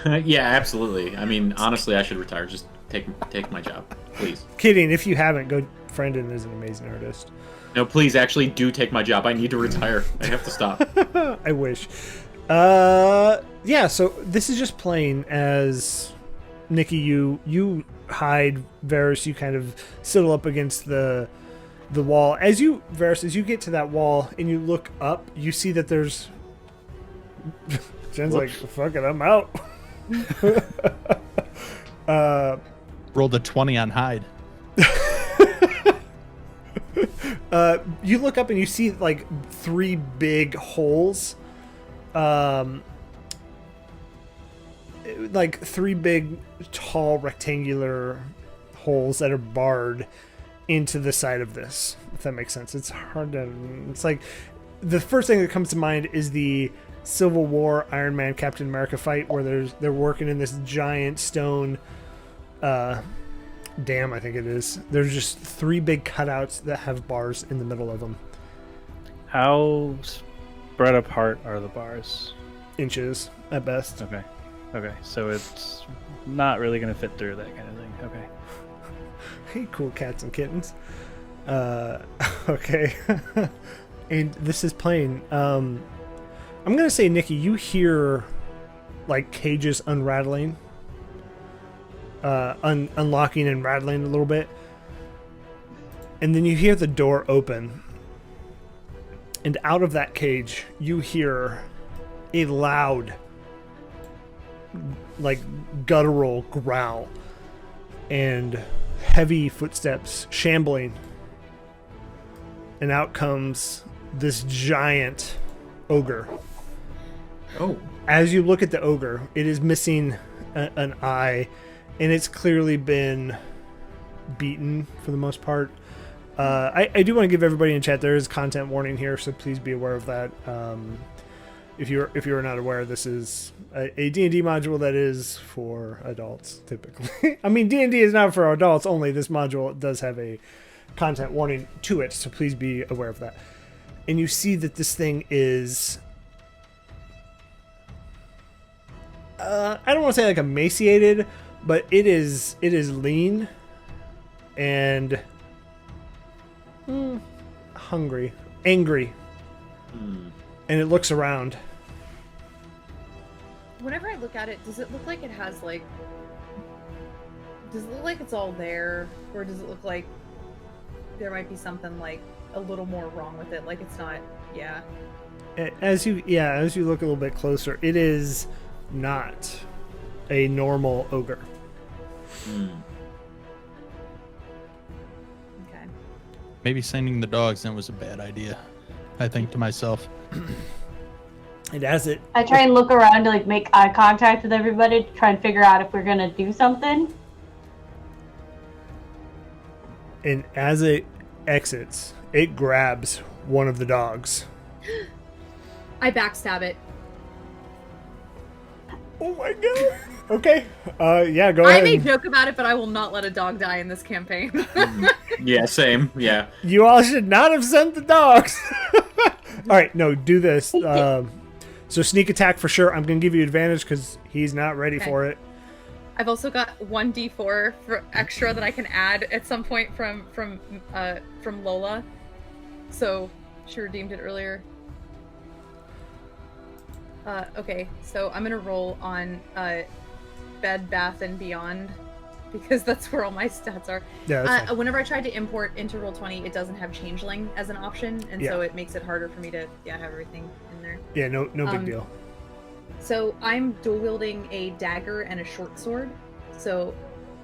Yeah, absolutely. I mean, honestly, I should retire. Just take my job, please. Kidding. If you haven't, go. Frendon is an amazing artist. No, please, actually do take my job. I need to retire. I have to stop. I wish. Yeah, so this is just playing as Nikki, you hide, Varys, you kind of settle up against the wall. Varys, as you get to that wall and you look up, you see that there's Jen's like, fuck it, I'm out. Rolled a 20 on hide. You look up and you see 3 big holes. 3 big, tall, rectangular holes that are barred into the side of this, if that makes sense. It's hard to... It's the first thing that comes to mind is the Civil War Iron Man Captain America fight where they're working in this giant stone dam, I think it is. There's just 3 big cutouts that have bars in the middle of them. How spread apart are the bars? Inches at best. Okay, so it's not really going to fit through that kind of thing. Okay. Hey, cool cats and kittens. Okay. And this is playing. I'm going to say, Nikki, you hear cages unrattling. Unlocking and rattling a little bit. And then you hear the door open. And out of that cage, you hear a loud, like, guttural growl and heavy footsteps shambling. And out comes this giant ogre. Oh. As you look at the ogre, it is missing an eye, and it's clearly been beaten for the most part. I do want to give everybody in chat, there is content warning here, so please be aware of that. If you're not aware, this is a D&D module that is for adults, typically. I mean, D&D is not for adults only. This module does have a content warning to it, so please be aware of that. And you see that this thing is... I don't want to say like emaciated, but it is lean and hungry, angry, and it looks around. Whenever I look at it, does it look like it has like? Does it look like it's all there, or does it look like there might be something like a little more wrong with it? Like it's not. Yeah. As you look a little bit closer, it is not a normal ogre. Okay. Maybe sending the dogs in was a bad idea, I think to myself. And as it... I try and look around to like make eye contact with everybody to try and figure out if we're gonna do something. And as it exits, it grabs one of the dogs. I backstab it. Oh my god. Okay. Yeah, go I ahead. may joke about it, but I will not let a dog die in this campaign. Yeah, same. Yeah. You all should not have sent the dogs. All right, no, do this. So sneak attack for sure. I'm going to give you advantage because he's not ready for it. I've also got 1d4 for extra that I can add at some point from Lola. So she redeemed it earlier. Okay, so I'm gonna roll on Bed, Bath, and Beyond because that's where all my stats are. Yeah, that's fine. Whenever I tried to import into Roll20, it doesn't have Changeling as an option, and so it makes it harder for me to have everything in there. Yeah, no big deal. So I'm dual wielding a dagger and a short sword. So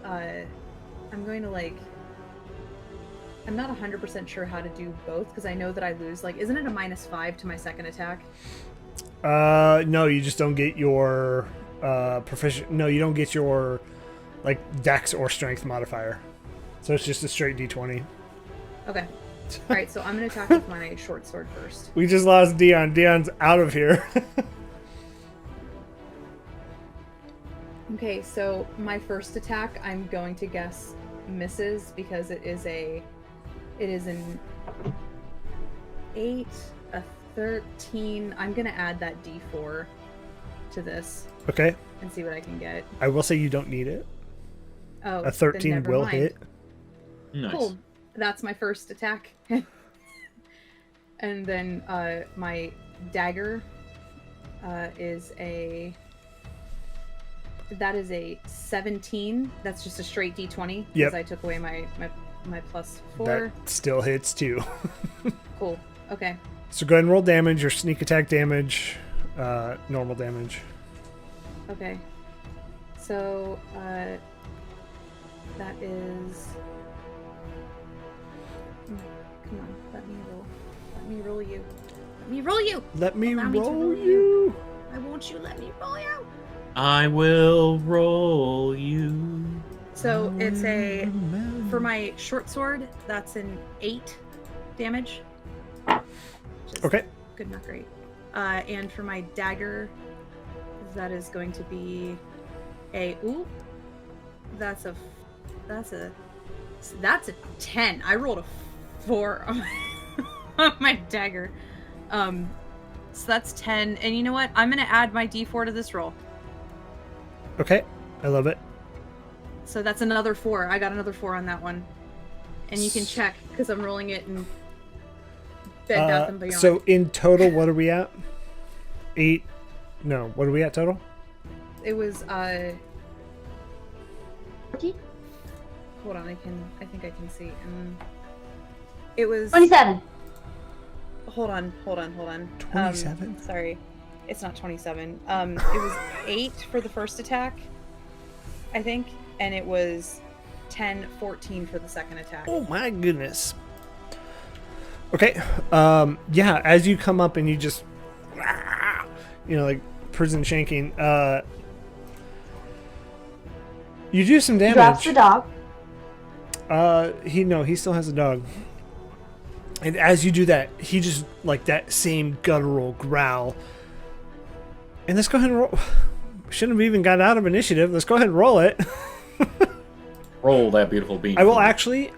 I'm going to I'm not 100% sure how to do both because I know that I lose isn't it a -5 to my second attack? No, you just don't get your proficient. No, you don't get your dex or strength modifier. So it's just a straight d20. Okay. All right, so I'm going to attack with my short sword first. We just lost Dion. Dion's out of here. Okay, so my first attack, I'm going to guess misses because it is an 8, a 13. I'm gonna add that d4 to this. Okay. And see what I can get. I will say you don't need it. Oh, a 13 will hit. Nice. Cool. That's my first attack. And then my dagger is a 17. That's just a straight d20 because I took away my +4. That still hits too. Cool. Okay. So go ahead and roll damage, your sneak attack damage, normal damage. Okay. So that is. Come on, let me roll. Let me roll you. Let me roll you. Let me Allow me to roll you. Why won't you let me roll you? I will roll you. So it's for my short sword, that's an 8 damage. Okay. Good, not great. And for my dagger, that is going to be that's a 10. I rolled a 4 on my dagger. So that's 10. And you know what? I'm gonna add my d4 to this roll. Okay. I love it. So that's another 4. I got another 4 on that one. And you can check because I'm rolling it in Bed Bath and Beyond. So in total, what are we at? 8. No, what are we at total? It was 14? hold on, I think I can see. It was 27. hold on. 27? Sorry, it's not 27. It was 8 for the first attack, I think, and it was 10, 14 for the second attack. Oh my goodness. Okay. Yeah, as you come up and you just, like prison shanking, you do some damage. Drops the dog. He still has a dog. And as you do that, he just like that same guttural growl. And let's go ahead and roll. Shouldn't have even got out of initiative. Let's go ahead and roll it. Roll that beautiful bean. I will actually,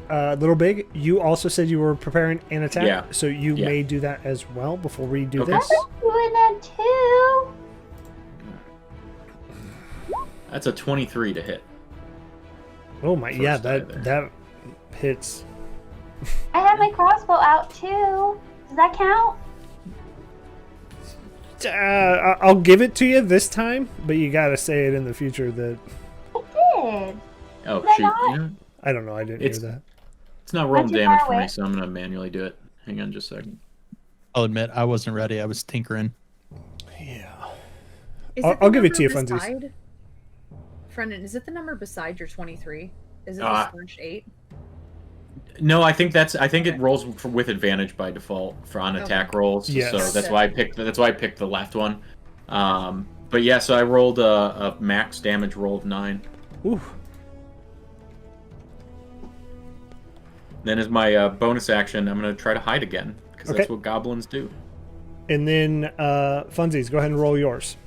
Little Big, you also said you were preparing an attack. Yeah. So you Yeah. may do that as well before we do Okay. this. Doing that too. That's a 23 to hit. Oh my, First yeah, die that hits. I have my crossbow out too. Does that count? I'll give it to you this time, but you gotta say it in the future that I did. Oh, Did I shoot. not? Yeah. I don't know. I didn't It's- hear that. It's not rolling Not too damage far for me, away. so I'm going to manually do it. Hang on just a second. I'll admit I wasn't ready. I was tinkering. Yeah. Is I'll it the give it to you, number Funsies. beside- Brendan, is it the number beside your 23? Is it Ah. the scorched 8? No, I think it rolls with advantage by default for on attack rolls. Yes. So that's why I picked the left one. But yeah, so I rolled a max damage roll of 9. Ooh. Then as my bonus action, I'm going to try to hide again because Okay. that's what goblins do. And then, Funsies, go ahead and roll yours.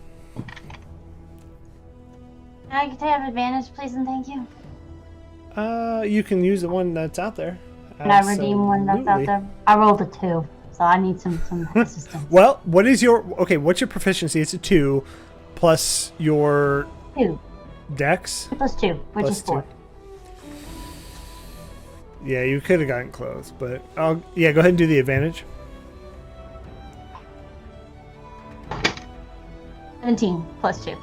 I get to have advantage, please and thank you. You can use the one that's out there. Can I redeem one that's out Absolutely. there? I rolled a 2, so I need some assistance. Well, what's your proficiency? It's a 2 plus your 2 dex. plus 2, which Plus is 4. 2. Yeah, you could have gotten close, but go ahead and do the advantage. 17 plus 2.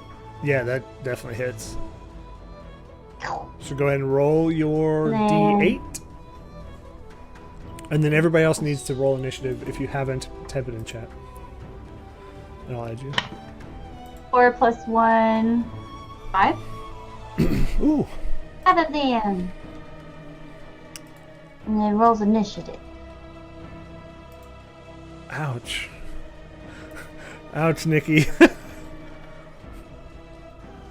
Yeah, that definitely hits. So go ahead and roll your Then- D8. And then everybody else needs to roll initiative. If you haven't, type it in chat. And I'll add you. 4 plus 1, 5. Ooh. Out of the end. And then rolls initiative. Ouch. Ouch, Nikki.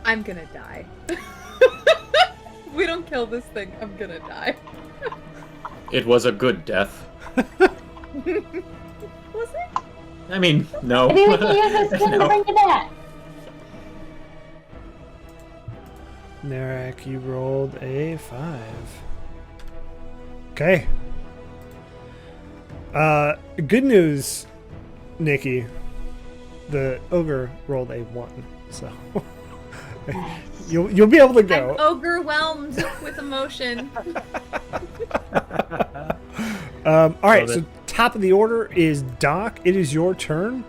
I'm gonna die. If we don't kill this thing, I'm gonna die. It was a good death. Was it? I mean, no. Maybe we can use this skin to No. bring you back. Narek, you rolled a 5. Okay. Good news, Nikki. The ogre rolled a 1, so you'll be able to I'm go. ogre-whelmed with emotion. All right, Love so it. top of the order is Doc. It is your turn.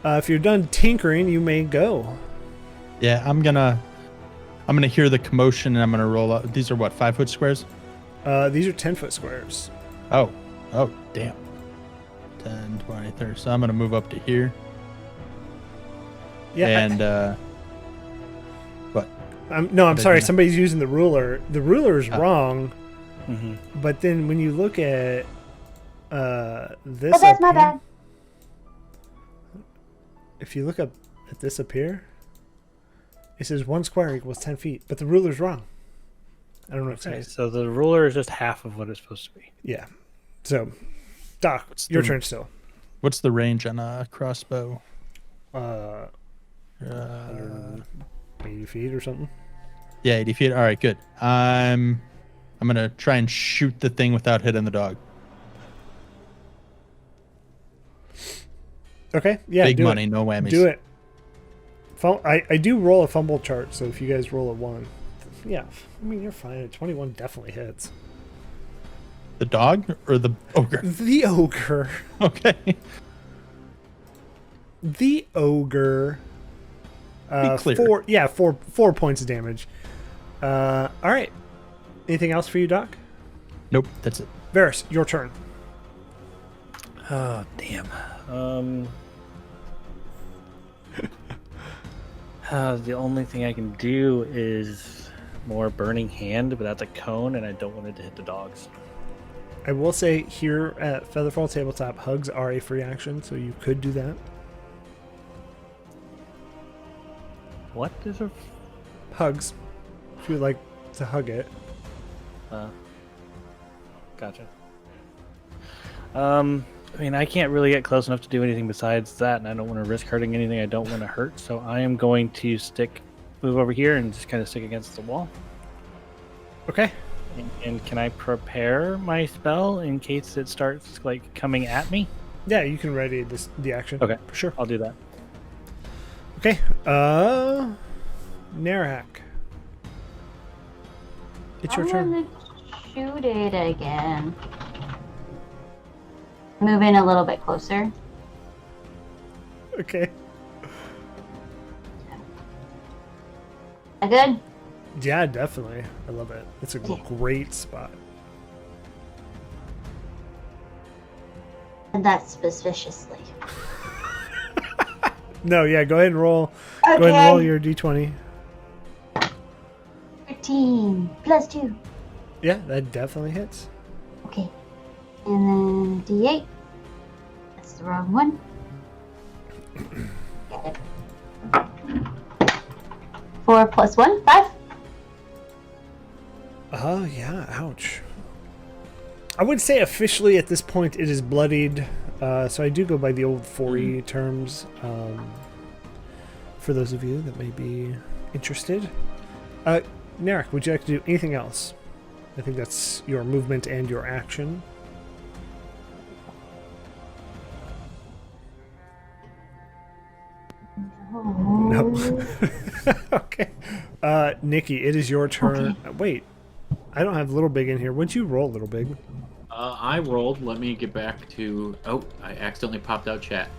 If you're done tinkering, you may go. Yeah, I'm gonna hear the commotion and I'm gonna roll up. These are what, 5-foot squares? These are 10-foot squares. Oh, damn. 10, 20, 30. So I'm gonna move up to here. Yeah. And what? I'm sorry. Yeah. Somebody's using the ruler. The ruler is wrong. Mhm. But then when you look at this, Oh, that's my up here- bad. if you look up at this up here, it says 1 square equals 10 feet, but the ruler's wrong. I don't know what it Okay, says. so the ruler is just half of what it's supposed to be. Yeah. So, Doc, your the- turn still. What's the range on a crossbow? 80 feet or something. Yeah, 80 feet. All right, good. I'm gonna try and shoot the thing without hitting the dog. Okay. Yeah. Big do money, It. no whammies. Do it. I do roll a fumble chart, so if you guys roll a 1, yeah, I mean, you're fine. A 21 definitely hits. The dog or the ogre? The ogre. Okay. The ogre. Be clear. 4 points of damage. All right. Anything else for you, Doc? Nope, that's it. Varys, your turn. Oh damn. The only thing I can do is more Burning Hand, but that's a cone, and I don't want it to hit the dogs. I will say here at FeatherFall Tabletop, hugs are a free action, so you could do that. What is a? Hugs. If you'd like to hug it. Gotcha. I mean, I can't really get close enough to do anything besides that, and I don't want to risk hurting anything I don't want to hurt, so I am going to move over here and just kind of stick against the wall. Okay. And can I prepare my spell in case it starts, like, coming at me? Yeah, you can ready the action. Okay. For sure. I'll do that. Okay. Narak. It's your turn. I'm gonna shoot it again. Move in a little bit closer. Okay. That good? Yeah, definitely. I love it. It's a great spot. And that's suspiciously. No, yeah, go ahead and roll. Okay. Go ahead and roll your d20. 13 plus 2. Yeah, that definitely hits. Okay. And then D8. That's the wrong one. Got it. 4 plus 1, 5. Oh, yeah, ouch. I would say officially at this point it is bloodied, so I do go by the old 4E terms, for those of you that may be interested. Narek, would you like to do anything else? I think that's your movement and your action. No. Okay. Nikki, it is your turn. Okay. Wait, I don't have Little Big in here. What'd you roll, Little Big? I rolled. Let me get back to... Oh, I accidentally popped out chat.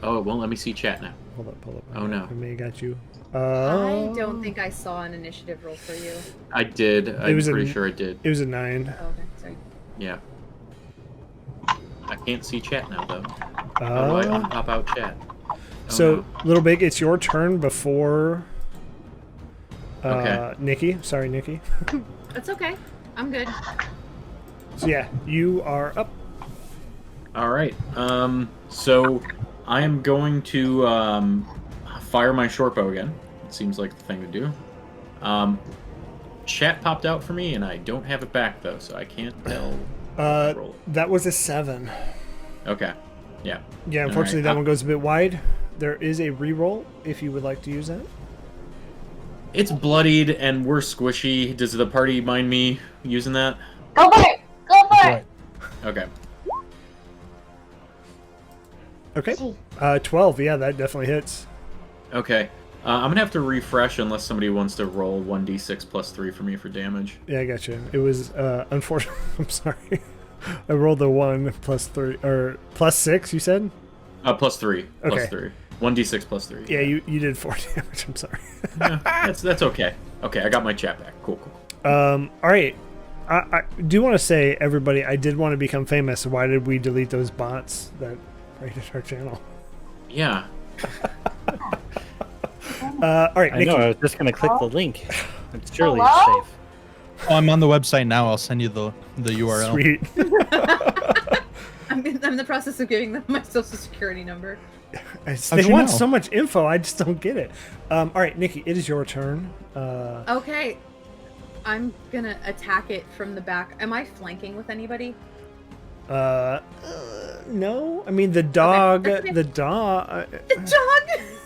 Oh, it won't let me see chat now. Hold up. Oh, no. I may have got you. I don't think I saw an initiative roll for you. I did. I'm pretty sure I did. It was a 9. Oh, okay, sorry. Yeah. I can't see chat now, though. How do I unpop out chat? Oh, So, no. Little Big, it's your turn before Okay. Nikki. Sorry, Nikki. That's okay. I'm good. So, yeah, you are up. All right. So I am going to fire my short bow again. It seems like the thing to do. Chat popped out for me, and I don't have it back though, so I can't tell. Roll it. That was a 7. Okay. Yeah. Yeah, unfortunately, All right. that one goes a bit wide. There is a reroll if you would like to use that. It's bloodied and we're squishy. Does the party mind me using that? Go for it! Go for it! Okay. Okay. 12. Yeah, that definitely hits. Okay. I'm gonna have to refresh unless somebody wants to roll 1d6 plus 3 for me for damage. Yeah, I got you. It was unfortunate. I'm sorry. I rolled a 1 plus 3 or plus 6. You said? Plus 3. Plus Okay. 3. 1d6 plus 3. Yeah, you did 4 damage. I'm sorry. Yeah, that's okay. Okay, I got my chat back. Cool. All right. I do want to say, everybody, I did want to become famous. Why did we delete those bots that raided our channel? Yeah. All right, I Nikki. know, I was just going to click the link. It's surely Hello? safe. Oh, I'm on the website now. I'll send you the URL. Sweet. I'm in the process of giving them my social security number. They you want know? so much info. I just don't get it. All right, Nikki, it is your turn. Okay. I'm gonna attack it from the back. Am I flanking with anybody? No. I mean, the dog. that's okay. The dog.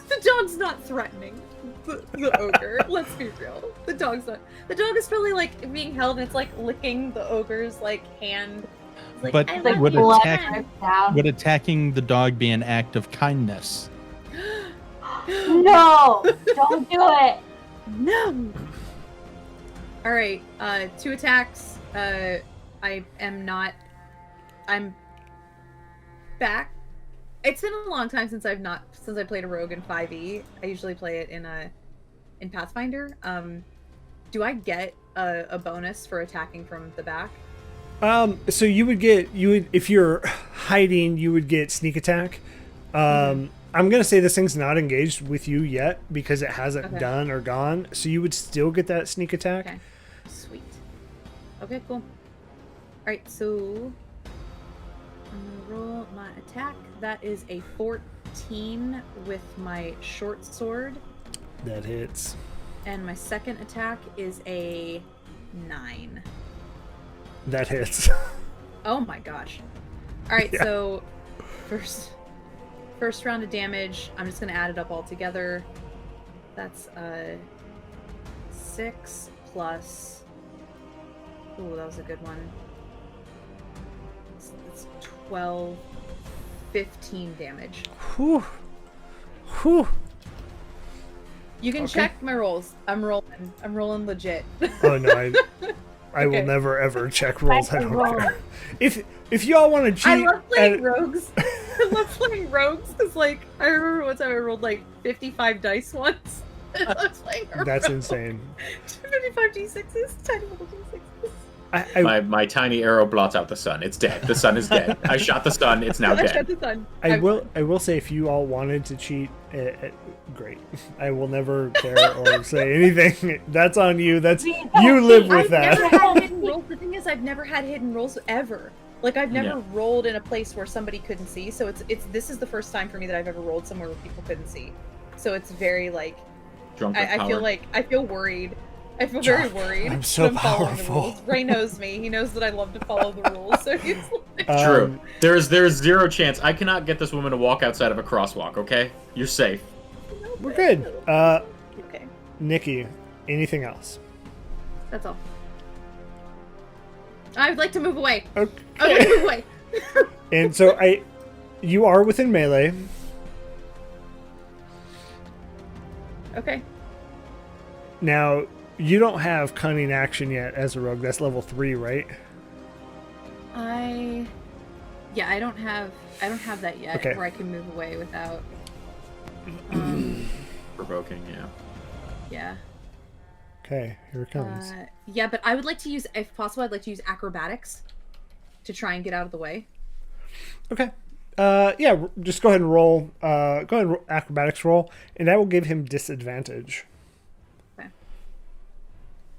The dog's not threatening the ogre. Let's be real. The dog's not. The dog is probably like being held and it's like licking the ogre's like hand. It's like, But I would love you, Blood attack- man. drips down. Would attacking the dog be an act of kindness? No! Don't do it! No. All right. 2 attacks. I'm back. It's been a long time since I played a rogue in 5e. I usually play it in Pathfinder. Do I get a bonus for attacking from the back? So you would if you're hiding, you would get sneak attack. I'm going to say this thing's not engaged with you yet because it hasn't done or gone. So you would still get that sneak attack. Okay. Sweet. Okay, cool. Alright, so I'm gonna roll my attack. That is a 14 with my short sword. That hits. And my second attack is a 9. That hits. Oh my gosh. Alright, Yeah. so first round of damage, I'm just gonna add it up all together. That's 6 plus. Ooh, that was a good one. It's 12, 15 damage. Whew. Whew. You can check my rolls. I'm rolling legit. Oh no, I will Okay. never ever check rolls. I don't roll. care. If y'all want to cheat, I love playing at- rogues. I love playing rogues because, like, I remember one time I rolled like 55 dice once. I love playing a that's rogue. insane. 55 d6s, tiny little d6s. My tiny arrow blots out the sun. It's dead. The sun is dead. I shot the sun. It's now I shot dead. the sun. I will say if you all wanted to cheat, great. I will never care or say anything. That's on you. That's you live with I've never that. had hidden rolls. The thing is, I've never had hidden rolls ever. Like, I've never Yeah. rolled in a place where somebody couldn't see. So this is the first time for me that I've ever rolled somewhere where people couldn't see. So it's very like Drunk with I feel power. I feel worried. I feel very worried. I'm so when following the powerful. rules. Ray knows me. He knows that I love to follow the rules. So he's like, True. There's zero chance. I cannot get this woman to walk outside of a crosswalk. Okay, you're safe. We're good. okay, Nikki, anything else? that's all. I would like to move away. I would like Okay. to move away. And so you are within melee. Okay. Now, you don't have cunning action yet as a rogue. That's level 3, right? I don't have that yet Okay. where I can move away without Provoking, yeah. yeah. Okay, here it comes. Yeah, but I would like to use, if possible, I'd like to use acrobatics to try and get out of the way. Okay. Yeah, just go ahead and roll. Go ahead and acrobatics roll, and that will give him disadvantage. Okay.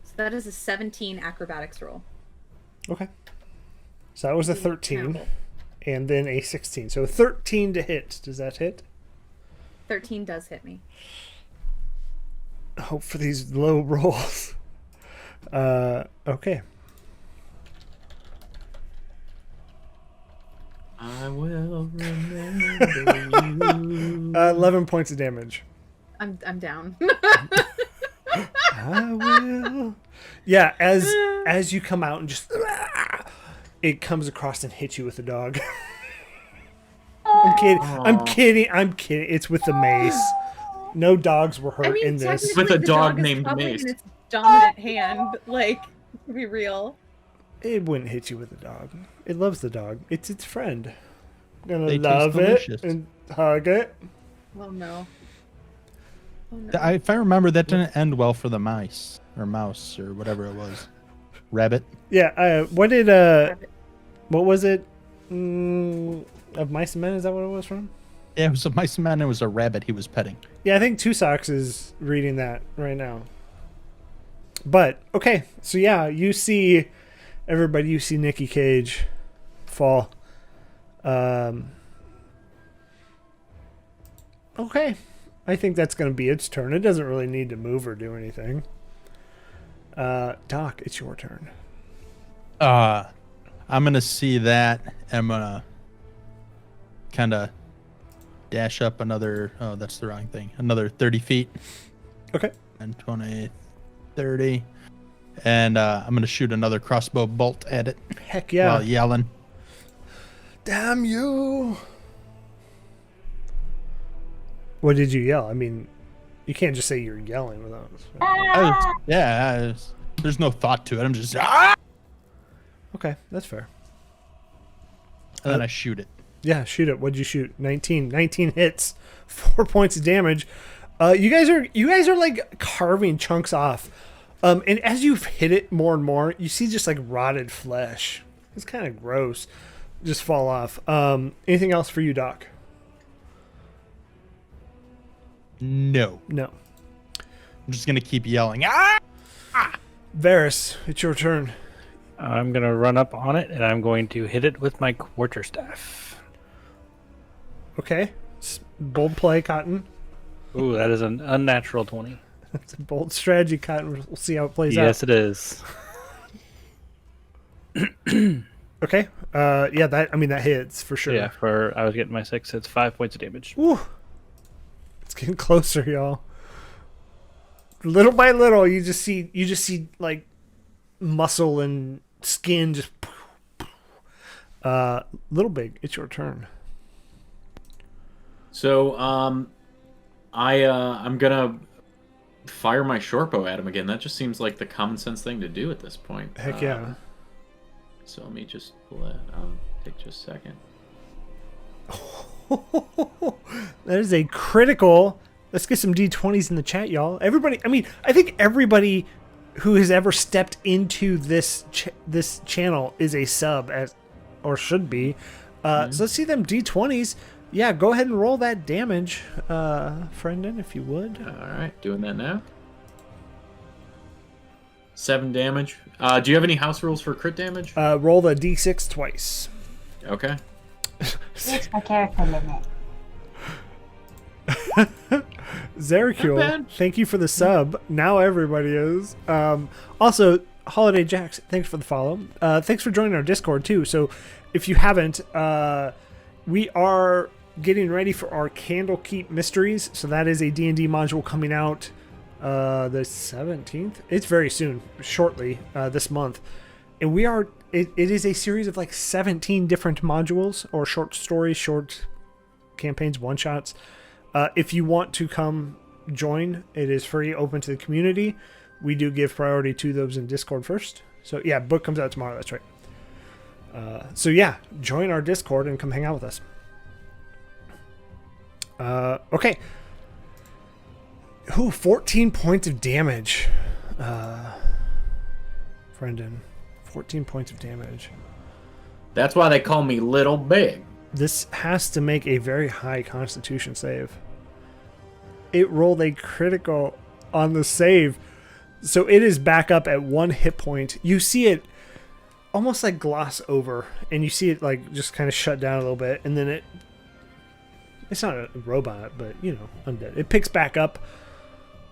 So that is a 17 acrobatics roll. Okay. So that was a 13, Terrible. and then a 16. So 13 to hit. Does that hit? 13 does hit me. Hope for these low rolls. Okay. I will remember you. 11 points of damage. I'm down. I will. Yeah, as you come out and just it comes across and hits you with the dog. I'm kidding. I'm kidding. I'm kidding. It's with the mace. No dogs were hurt in this. technically With a the dog is named probably Mace. in its dominant hand. Like, to be real. It wouldn't hit you with a dog. It loves the dog. It's its friend. Gonna They taste love it delicious. and hug it. Oh no. Oh no. If I remember, that didn't end well for the mice or mouse or whatever it was. Rabbit. Yeah. What did Rabbit. what was it? Of Mice and Men? Is that what it was from? Yeah, it was a mice man. It was a rabbit he was petting. Yeah, I think Two Socks is reading that right now. But okay, so yeah, you see everybody. You see Nicky Cage fall. Okay, I think that's going to be its turn. It doesn't really need to move or do anything. Doc, it's your turn. I'm gonna see that. I'm gonna kind of dash up another. Oh, that's the wrong thing. Another 30 feet. Okay. And 20, 30. And I'm gonna shoot another crossbow bolt at it Heck yeah! while yelling. Damn you! What did you yell? I mean, you can't just say you're yelling without. There's no thought to it. I'm just and Okay, that's fair. then I shoot it. Yeah, shoot it. What'd you shoot? 19. 19 hits, 4 points of damage. You guys are like carving chunks off. And as you've hit it more and more, you see just like rotted flesh. It's kind of gross. just fall off. Anything else for you, Doc? No. No. I'm just gonna keep yelling. Ah! Varys, it's your turn. I'm going to run up on it, and I'm going to hit it with my quarterstaff. Okay. Bold play, Cotton. Ooh, that is an unnatural 20. That's a bold strategy, Cotton. We'll see how it plays Yes, it is. out. Okay. Yeah, that hits for sure. Yeah, I was getting my 6 hits, 5 points of damage. Woo. It's getting closer, y'all. Little by little, you just see like muscle and skin just. Little Big, it's your turn. So, I'm gonna fire my short bow at him again. That just seems like the common sense thing to do at this point. Heck yeah. So let me just pull that. Take just a second. That is a critical. Let's get some D20s in the chat, y'all. Everybody, I think everybody who has ever stepped into this channel is a sub, or should be. So let's see them D20s. Yeah, go ahead and roll that damage, Friendin, if you would. All right, doing that now. 7 damage. Do you have any house rules for crit damage? Roll the D6 twice. Okay. It's my character limit. Zeracule, thank you for the sub. Now everybody is. Also, Holiday Jacks, thanks for the follow. Thanks for joining our Discord too. So, if you haven't, we are getting ready for our Candlekeep Mysteries. So that is a D&D module coming out the 17th. It's very soon, shortly this month, and we are. It is a series of like 17 different modules or short stories, short campaigns, one shots. If you want to come join, it is free, open to the community. We do give priority to those in Discord first. So yeah, book comes out tomorrow. That's right. So yeah, join our Discord and come hang out with us. Okay. Ooh, 14 points of damage. Brendan, 14 points of damage. That's why they call me Little Big. This has to make a very high Constitution save. It rolled a critical on the save. So it is back up at 1 hit point. You see it almost like gloss over, and you see it like just kind of shut down a little bit, and then it's not a robot, but undead. It picks back up.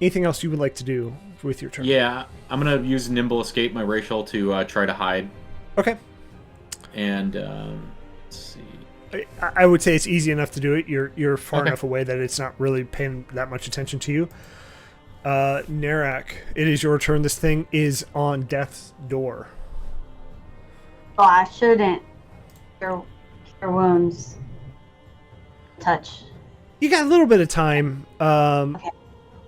Anything else you would like to do with your turn? Yeah, I'm gonna use Nimble Escape, my racial, to try to hide. Okay. And let's see. I would say it's easy enough to do it. You're far enough away that it's not really paying that much attention to you. Narak, it is your turn. This thing is on death's door. Oh, I shouldn't. Cure wounds. Touch. You got a little bit of time. Okay.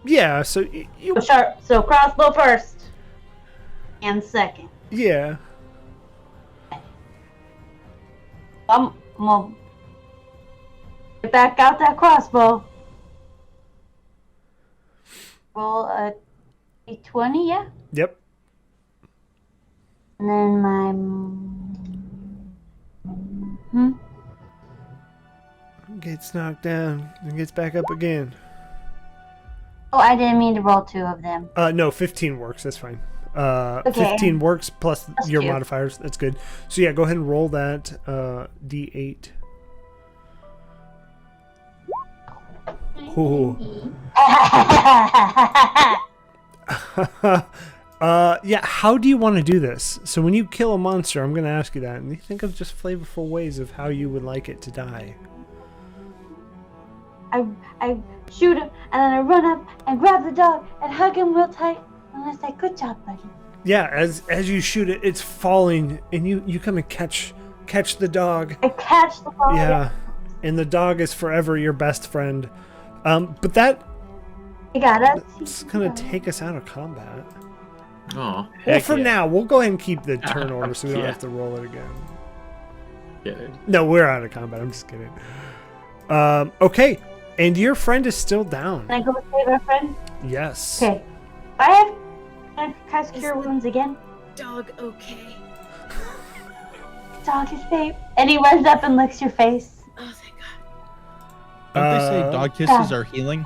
Yeah, so you. So crossbow first. And second. Yeah. I'm gonna get back out that crossbow. Roll a d20, yeah? Yep. And then my... Gets knocked down and gets back up again. Oh, I didn't mean to roll 2 of them. No, 15 works. That's fine. Okay. 15 works plus That's your cute. modifiers. That's good. So yeah, go ahead and roll that D8. Ooh. Yeah, how do you want to do this? So when you kill a monster, I'm going to ask you that, and you think of just flavorful ways of how you would like it to die. I shoot him, and then I run up and grab the dog and hug him real tight. And I say, "Good job, buddy." Yeah, as you shoot it, it's falling, and you come and catch the dog. I catch the ball. Yeah, and the dog is forever your best friend. But that's gonna take us out of combat. Oh. Well, for now, we'll go ahead and keep the turn order so we don't have to roll it again. Yeah. No, we're out of combat. I'm just kidding. Okay, and your friend is still down. Can I go save our friend? Yes. Okay. Can I cast Cure Wounds again? Dog, okay. dog is safe. And he runs up and licks your face. Oh, thank God. Don't they say dog kisses are healing?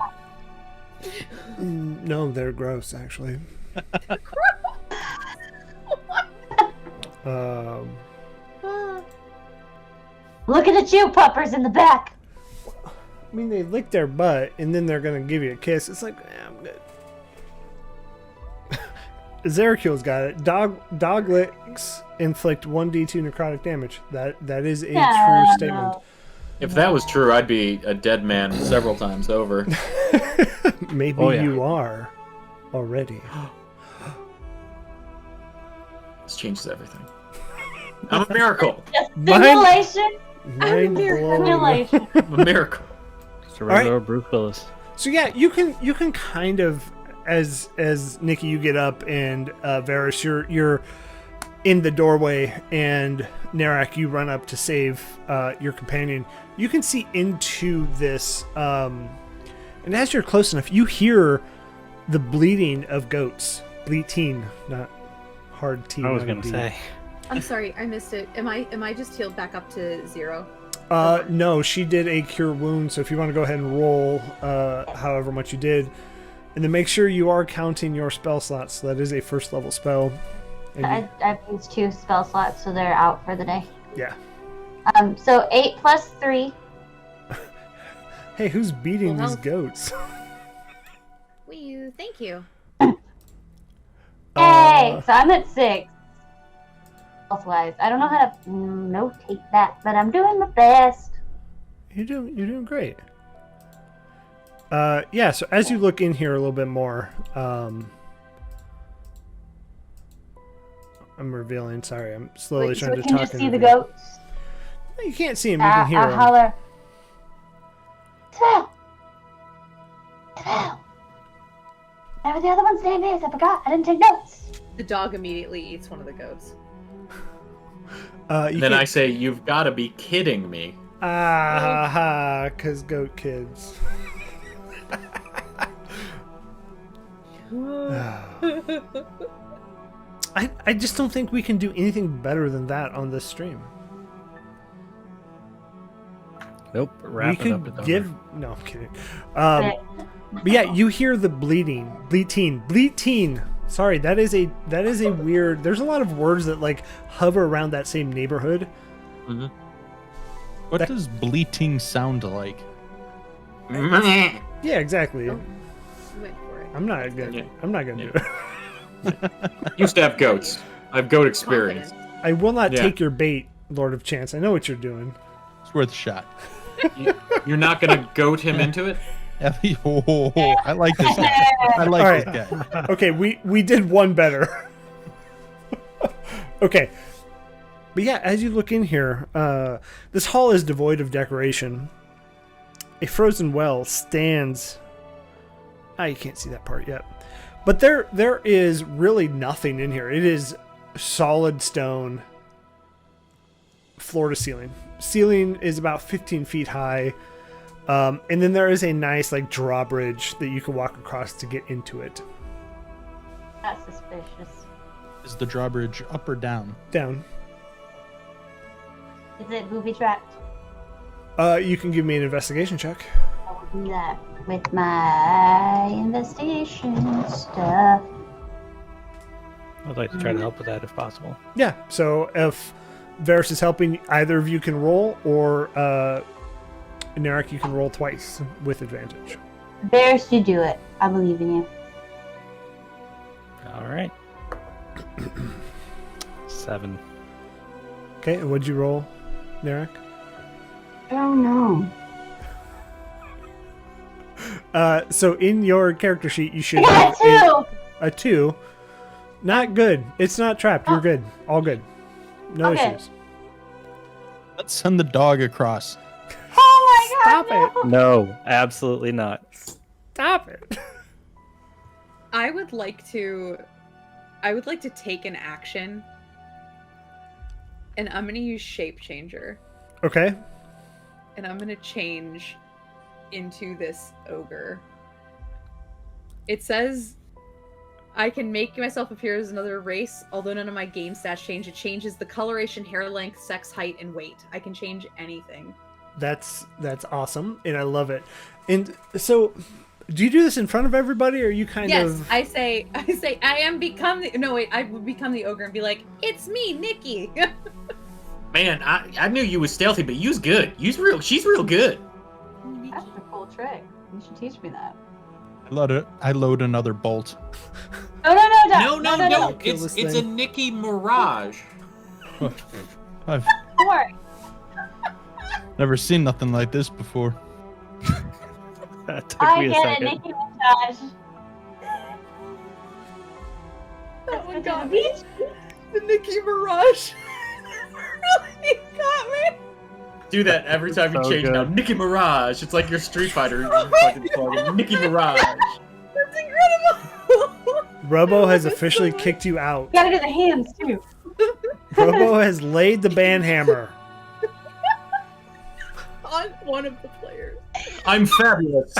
No, they're gross, actually. Looking at you, puppers in the back. I mean, they lick their butt, and then they're gonna give you a kiss. It's like, I'm good. Zerakul's got it. Dog licks inflict 1d2 necrotic damage. That is a true statement. If that was true, I'd be a dead man several times over. Maybe you are already. This changes everything. I'm a miracle. Simulation. Mind blown. Simulation. I'm a miracle. It's a regular Bruce Willis. So yeah, you can kind of, as Nikki, you get up, and Varys, you're in the doorway, and Narak, you run up to save your companion. You can see into this, and as you're close enough, you hear the bleating of goats. Bleating, not hard T. I was gonna say. I'm sorry, I missed it. Am I just healed back up to 0? No, she did a cure wound, so if you want to go ahead and roll however much you did, and then make sure you are counting your spell slots. So that is a first level spell. And I've used 2 spell slots, so they're out for the day. yeah. So 8 plus 3. Hey, who's beating Full these health. goats? Wee, thank you. Hey, so I'm at 6. Health-wise, I don't know how to notate that, but I'm doing my best. You're doing great. Yeah. So as you look in here a little bit more, I'm revealing. Sorry, I'm slowly Wait, so trying to can talk. you see and the reveal. goats? No, you can't see them. You can hear I them. holler. Tell. Whatever the other one's name is, I forgot. I didn't take notes. The dog immediately eats one of the goats. You Then I can't- say, you've got to be kidding me. Cause goat kids. I just don't think we can do anything better than that on this stream. Nope. We Wrap it up. could It's give. over. No, I'm kidding. But yeah, you hear the bleating. Sorry, that is a weird. There's a lot of words that like hover around that same neighborhood. Mm-hmm. What does bleating sound like? Yeah, exactly. Oh. You went for it. I'm not gonna. Yeah. I'm not gonna do it. Used to have goats. I have goat experience. Confident. I will not Yeah. take your bait, Lord of Chance. I know what you're doing. It's worth a shot. You're not going to goat him into it? Oh, I like this guy. I like All this right. guy. Okay, we did one better. Okay. But yeah, as you look in here, this hall is devoid of decoration. A frozen well stands. You can't see that part yet. But there is really nothing in here. It is solid stone, floor to ceiling. Ceiling is about 15 feet high. And then there is a nice like drawbridge that you can walk across to get into it. That's suspicious. Is the drawbridge up or down? Down. Is it booby trapped? You can give me an investigation check. I will do that with my investigation stuff. I'd like to try to help with that if possible. Yeah. So if Varys is helping, either of you can roll, or Narek, you can roll twice with advantage. Bears, you do it. I believe in you. All right. 7. Okay. And what'd you roll, Narek? Oh no. So in your character sheet, you should I have got 2! a 2. Not good. It's not trapped. You're good. All good. No Okay. issues. Let's send the dog across. Oh my god! Stop it. No, absolutely not. Stop it. I would like to take an action, and I'm gonna use shape changer, Okay. and I'm gonna change into this ogre. It says I can make myself appear as another race, although none of my game stats change. It changes the coloration, hair length, sex, height, and weight. I can change anything. That's awesome, and I love it. And so, do you do this in front of everybody, or are you kind Yes, of? I say, I would become the ogre and be like, it's me, Nikki. Man, I knew you was stealthy, but you's good. She's real good. That's a cool trick. You should teach me that. I load another bolt. No. Kill It's this a thing. Nikki Mirage. I've Don't worry. never seen nothing like this before. That took I me a get it, second. Nicki Minaj. Oh my Let's go to god. the beach. The Nikki Mirage. really got me. Do that every time you So change good. now. Nikki Mirage. It's like your Street Fighter. Fucking plug. Nikki Mirage. That's incredible. Robo has officially kicked you out. You gotta do the hands too. Robo has laid the ban hammer. On one of the players. I'm fabulous.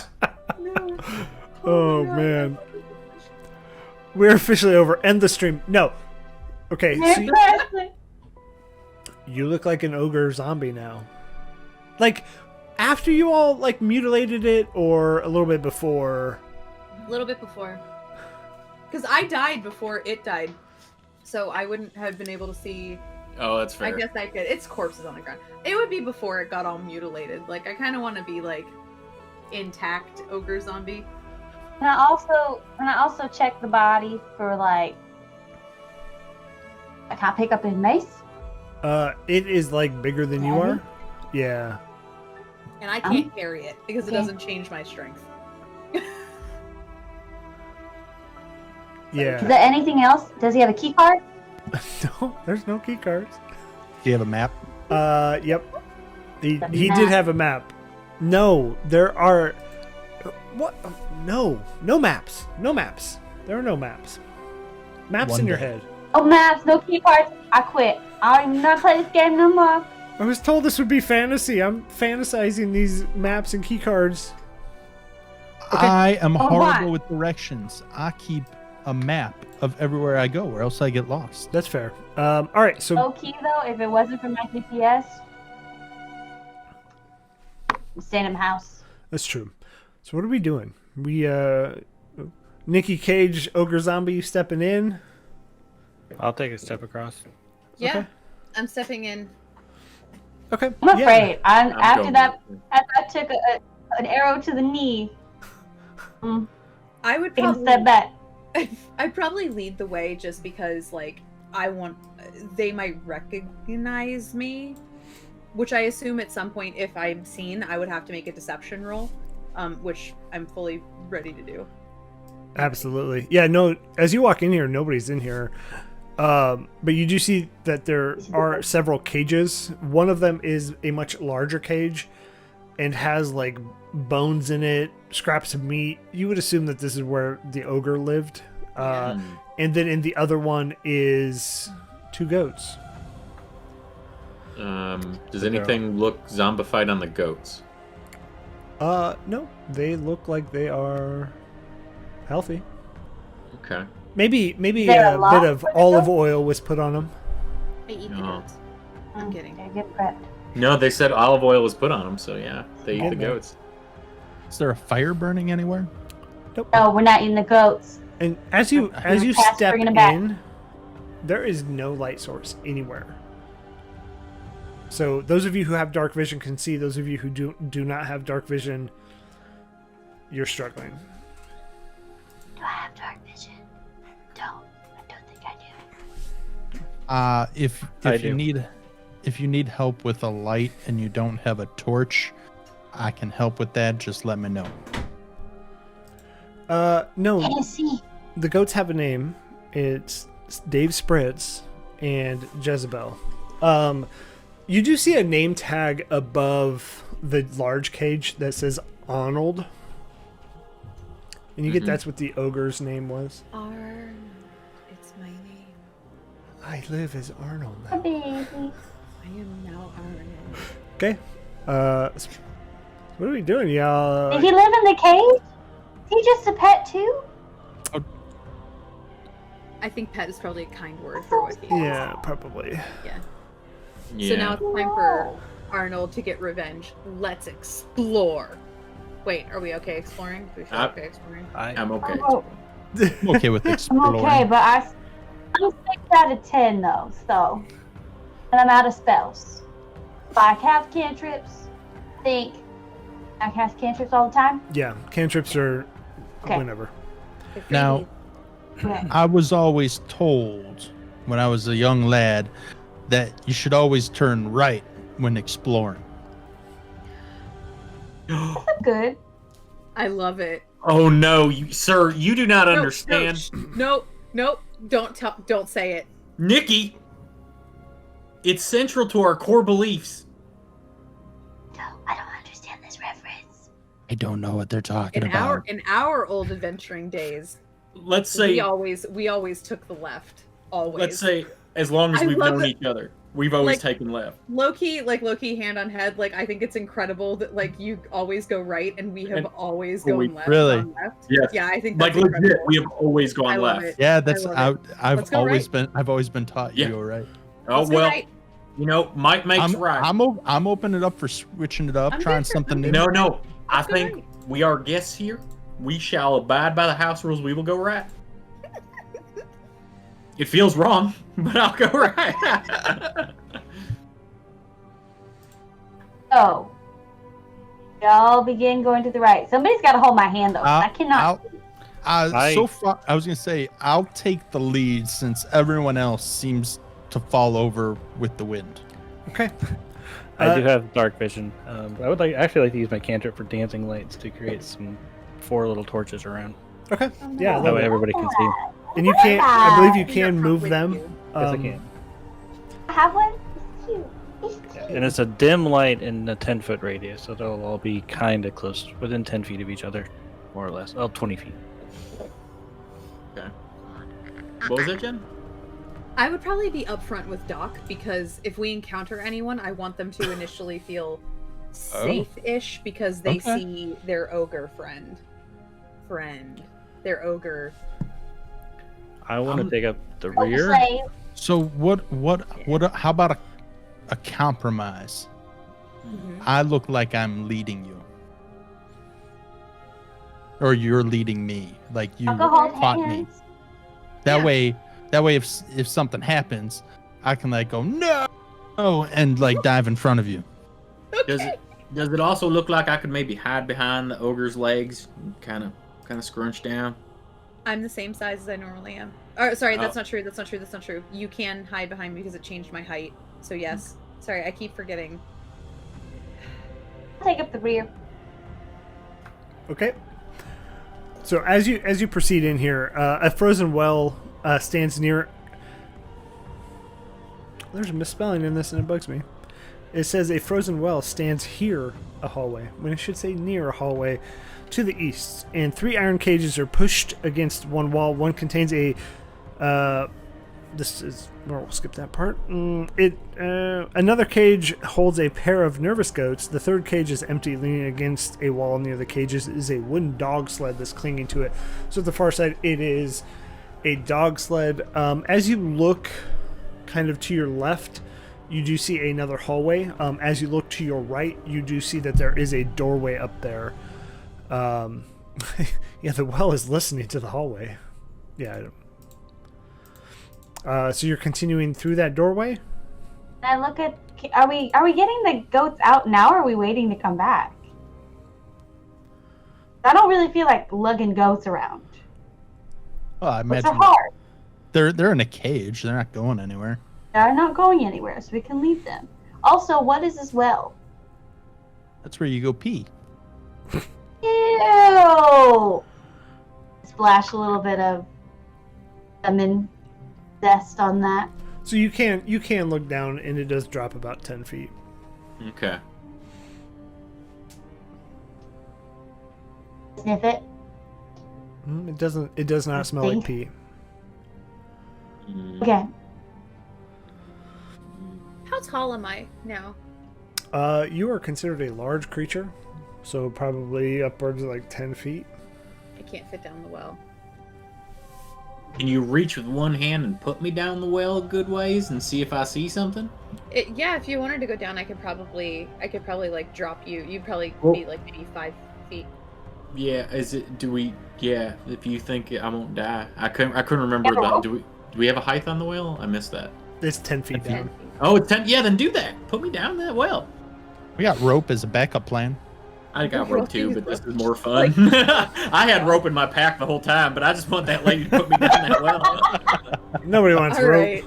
No. Oh my God. man, we're officially over. End the stream. No. Okay, so you look like an ogre zombie now. Like after you all like mutilated it, or a little bit before. A little bit before. Because I died before it died. So I wouldn't have been able to see. Oh, that's fair. I guess I could. It's corpses on the ground. It would be before it got all mutilated. Like, I kind of want to be, like, intact ogre zombie. And I also check the body for like. Can I pick up his mace? It is like bigger than you Heavy? are. Yeah. And I can't carry it because it Okay. doesn't change my strength. Yeah. Is there anything else? Does he have a key card? No, there's no key cards. Do you have a map? Yep. He The did map. have a map. No, there are. What? No maps. No maps. There are no maps. Maps One in your day. head. Oh, maps, no key cards. I quit. I'm not playing this game no more. I was told this would be fantasy. I'm fantasizing these maps and key cards. I am Oh, horrible why? with directions. I keep a map of everywhere I go, or else I get lost. That's fair. All right. So Low key though, if it wasn't for my GPS, I'm staying in my house. that's true. So what are we doing? We Nikki Cage, ogre zombie, stepping in. I'll take a step across. Yeah. Okay. I'm stepping in. Okay. I'm yeah. afraid. I'm After going that, with you. after I took an arrow to the knee, I would taking a probably step back. I'd probably lead the way just because, like, they might recognize me, which I assume at some point, if I'm seen, I would have to make a deception roll, which I'm fully ready to do. Absolutely. Yeah, no, as you walk in here, nobody's in here. But you do see that there are several cages. One of them is a much larger cage and has like bones in it, scraps of meat. You would assume that this is where the ogre lived. And then in the other one is 2 goats. Does anything look zombified on the goats? No, they look like they are healthy. Okay. Maybe there a a lot bit of for the olive goats? oil was put on them. I eat the No. goats. I'm kidding. Gotta get prepped. No, they said olive oil was put on them, so yeah, they eat the Okay. goats. Is there a fire burning anywhere? No, we're not eating the goats. And as you Pass, step bringing it back. in, there is no light source anywhere. So those of you who have dark vision can see. Those of you who do not have dark vision, you're struggling. Do I have dark vision? I don't think I do. If I you need help with a light and you don't have a torch, I can help with that. Just let me know. No, I can see. the goats have a name. It's Dave Spritz and Jezebel. You do see a name tag above the large cage that says Arnold. And you get that's what the ogre's name was. Arnold. It's my name. I live as Arnold A now. baby. I am now Arnold. Okay. What are we doing, y'all? Did he live in the cave? Is he just a pet too? I think pet is probably a kind word for what he is. Yeah, probably. Yeah. Yeah. So now it's time for Arnold to get revenge. Let's explore. Wait, are we okay exploring? Do we feel okay exploring? I'm okay. Oh, I'm okay with I'm exploring. okay, but I'm 6 out of 10 though, so. And I'm out of spells. If I have cantrips, think I cast cantrips all the time. Yeah, cantrips are Okay. whenever. Now, Okay. I was always told when I was a young lad that you should always turn right when exploring. That's good. I love it. Oh no, sir, you do not No, understand. No, don't say it. Nikki, it's central to our core beliefs. No, I don't understand this reference. I don't know what they're talking In about. our old adventuring days, Let's say, we always took the left. Always. let's say, as long as I we've love known it. each other, we've always Like- taken left. Low-key, hand on head, I think it's incredible that you always go right and we have And always we- gone left. Really? Gone left. Yes. Yeah, I think Like that's legit, incredible. we have always I gone love left. it. Yeah, that's I love Let's go I've always been taught Yeah. you were right. Oh Let's go well, right. you know, might makes I'm right. I'm opening it up for switching it up, I'm trying good for- something I'm new. good No, I Let's go think right. we are guests here. We shall abide by the house rules. We will go right. It feels wrong, but I'll go right. So, y'all begin going to the right. Somebody's got to hold my hand though. I cannot. So far, I was gonna say I'll take the lead since everyone else seems to fall over with the wind. Okay. I do have dark vision. I would actually like to use my cantrip for dancing lights to create some 4 little torches around. Okay. Yeah, I That love way it. everybody can see. And you can't. I believe you Bring can your move with them. you. Yes, I can. I have one. It's cute. It's cute. And it's a dim light in a 10-foot radius, so they'll all be kind of close, within 10 feet of each other, more or less. 20 feet. Okay. What was that, Jen? I would probably be upfront with Doc because if we encounter anyone, I want them to initially feel safe-ish because they Okay. see their ogre friend. Their ogre. I want to take up the Oh, rear. slave. So what? How about a compromise? Mhm. I look like I'm leading you, or you're leading me. Like you I'll go hold caught me. hands. That Yeah. way, if something happens, I can go no, and dive in front of you. Does it also look like I could maybe hide behind the ogre's legs, kind of scrunch down? I'm the same size as I normally am. Or sorry, that's Oh. not true. That's not true. You can hide behind me because it changed my height. So yes. Sorry, I keep forgetting. I'll take up the rear. Okay. So as you proceed in here, a frozen well stands near. There's a misspelling in this, and it bugs me. It says a frozen well stands here a hallway when it should say near a hallway to the east, and 3 iron cages are pushed against one wall. One contains a. This is. Well, we'll skip that part. Another cage holds a pair of nervous goats. The third cage is empty, leaning against a wall near the cages is a wooden dog sled that's clinging to it. So at the far side, it is a dog sled. As you look kind of to your left, you do see another hallway. As you look to your right, you do see that there is a doorway up there. Yeah, the well is listening to the hallway. Yeah. So you're continuing through that doorway? And I look at. Are we getting the goats out now, or are we waiting to come back? I don't really feel like lugging goats around. Well, I Goats imagine are hard. they're in a cage. They're not going anywhere. They're not going anywhere, so we can leave them. Also, what is this well? That's where you go pee. Ew! Splash a little bit of lemon zest on that. So you can look down, and it does drop about 10 feet. Okay. Sniff it. It does not smell like pee. Okay. How tall am I now? You are considered a large creature, so probably upwards of 10 feet. I can't fit down the well. Can you reach with one hand and put me down the well good ways and see if I see something? Yeah, if you wanted to go down, I could probably like drop you. You'd probably Well- be like maybe 5 feet. Yeah, yeah, if you think I won't die. I couldn't remember Yeah. that. Do we have a height on the whale? I missed that. It's 10 feet down. 10 feet. Oh, it's 10. Yeah, then do that. Put me down that well. We got rope as a backup plan. I got rope too, but this is more fun. I had rope in my pack the whole time, but I just want that lady to put me down that well. Nobody wants All rope. right.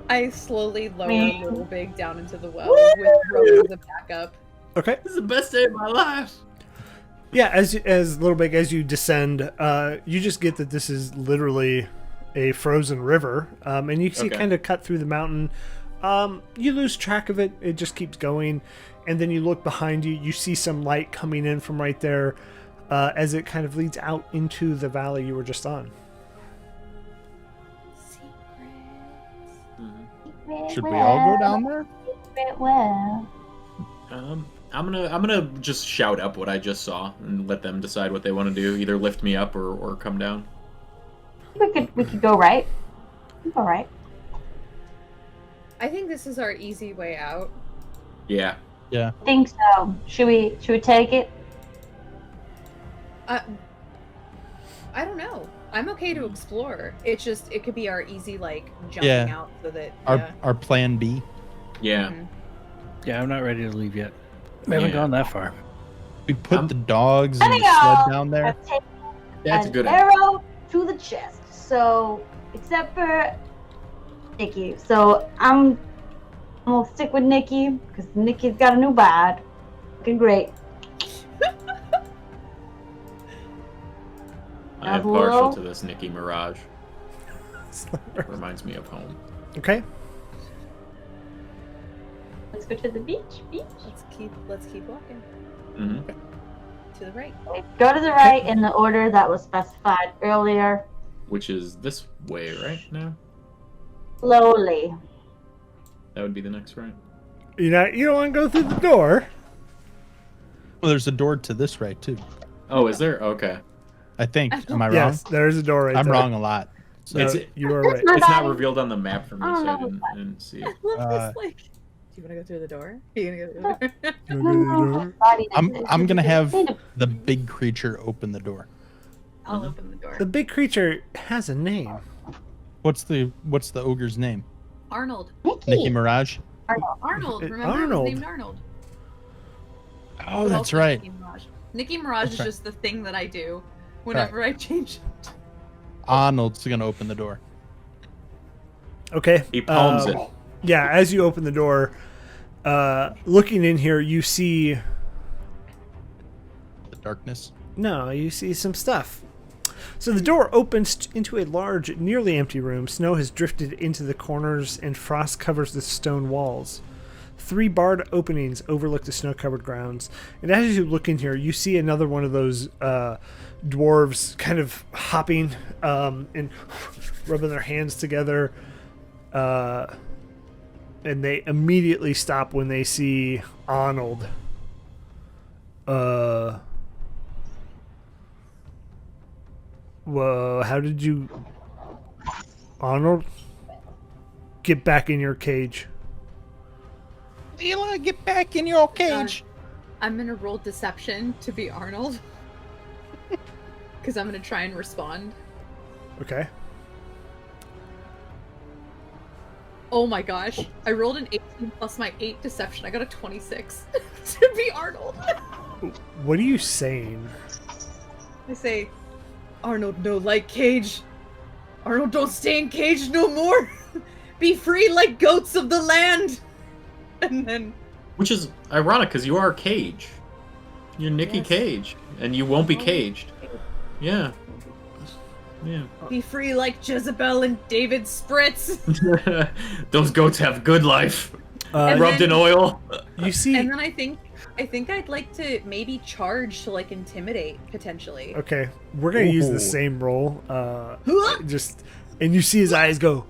I slowly lower Me. Little Big down into the well Woo! with rope as a backup. Okay. This is the best day of my life. Yeah, as Little Big, as you descend, you just get that this is literally a frozen river, and you see it Okay. kind of cut through the mountain. You lose track of it. It just keeps going, and then you look behind you. You see some light coming in from right there, as it kind of leads out into the valley you were just on. Should we all go down there? Well, I'm gonna just shout up what I just saw and let them decide what they want to do. Either lift me up or come down. we could go right. We can go right. I think this is our easy way out. Yeah. Yeah. I think so. Should we take it? I don't know. I'm okay to explore. It's just it could be our easy like jumping Yeah. out so that Our plan B. Yeah. Mhm. Yeah, I'm not ready to leave yet. We haven't Yeah. gone that far. We put I'm- the dogs and the There we sled go. down there. Let's take That's a an good idea. arrow to the chest. So, except for Nikki. So I'm gonna stick with Nikki because Nikki's got a new bod. Looking great. I'm Hello? partial to this Nicki Mirage. It reminds me of home. Okay. Let's go to the beach. Let's keep walking hmm to the right. Go to the right in the order that was specified earlier. Which is this way, right now? Slowly. That would be the next right. You don't want to go through the door. Well, there's a door to this right too. Oh, is there? Okay. I think. Am I wrong? Yes, there is a door right I'm there. wrong a lot. So, It's You are right. it's not revealed on the map for me, so I didn't see it. I love Uh, this like. Do you want to go through the door? Are you gonna go through the door? I'm gonna have the big creature open the door. I'll open the door. The big creature has a name. What's the ogre's name? Arnold. Nicki Mirage. Arnold. Remember, Arnold. he was named Arnold. Oh, But that's also right. Nicki Mirage. Nicki Mirage That's is right. just the thing that I do whenever I change. Arnold's gonna open the door. Okay. He palms it. Yeah, as you open the door, looking in here, you see The darkness. you see some stuff. So the door opens into a large, nearly empty room. Snow has drifted into the corners, and frost covers the stone walls. 3 barred openings overlook the snow-covered grounds. And as you look in here, you see another one of those dwarves kind of hopping and rubbing their hands together. And they immediately stop when they see Arnold. Whoa, how did you... Arnold? Get back in your cage. You want to get back in your cage? I'm gonna roll deception to be Arnold. Because I'm gonna try and respond. Okay. Oh my gosh. I rolled an 18 plus my 8 deception. I got a 26 to be Arnold. What are you saying? I say, Arnold, no like cage. Arnold, don't stay in cage no more. Be free like goats of the land. And then Which is ironic because you are Cage. You're Nikki Yes. Cage, and you won't be caged. Yeah. Yeah. be free like Jezebel and David Spritz. Those goats have good life. And Rubbed then- in oil. You see... And then I think I'd like to maybe charge to like intimidate potentially. Okay, we're gonna use Ooh. the same roll. Just, and you see his eyes go,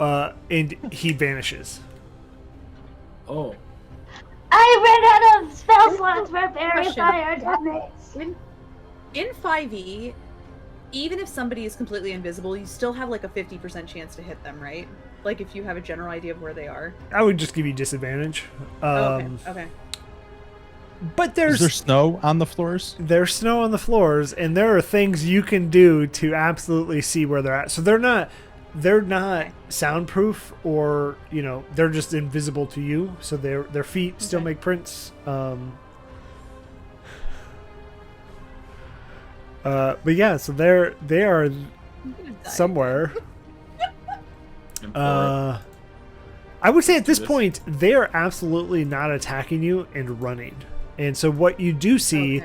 and he vanishes. Oh. I ran out of spell slots for fairy Question. fire damage. In 5e, even if somebody is completely invisible, you still have like a 50% chance to hit them, right? Like if you have a general idea of where they are. I would just give you disadvantage. Okay. But Is there snow on the floors? There's snow on the floors, and there are things you can do to absolutely see where they're at. So they're not soundproof, or they're just invisible to you. So their feet still make prints. But yeah, so they are somewhere. I would say at this point they are absolutely not attacking you and running. And so what you do see,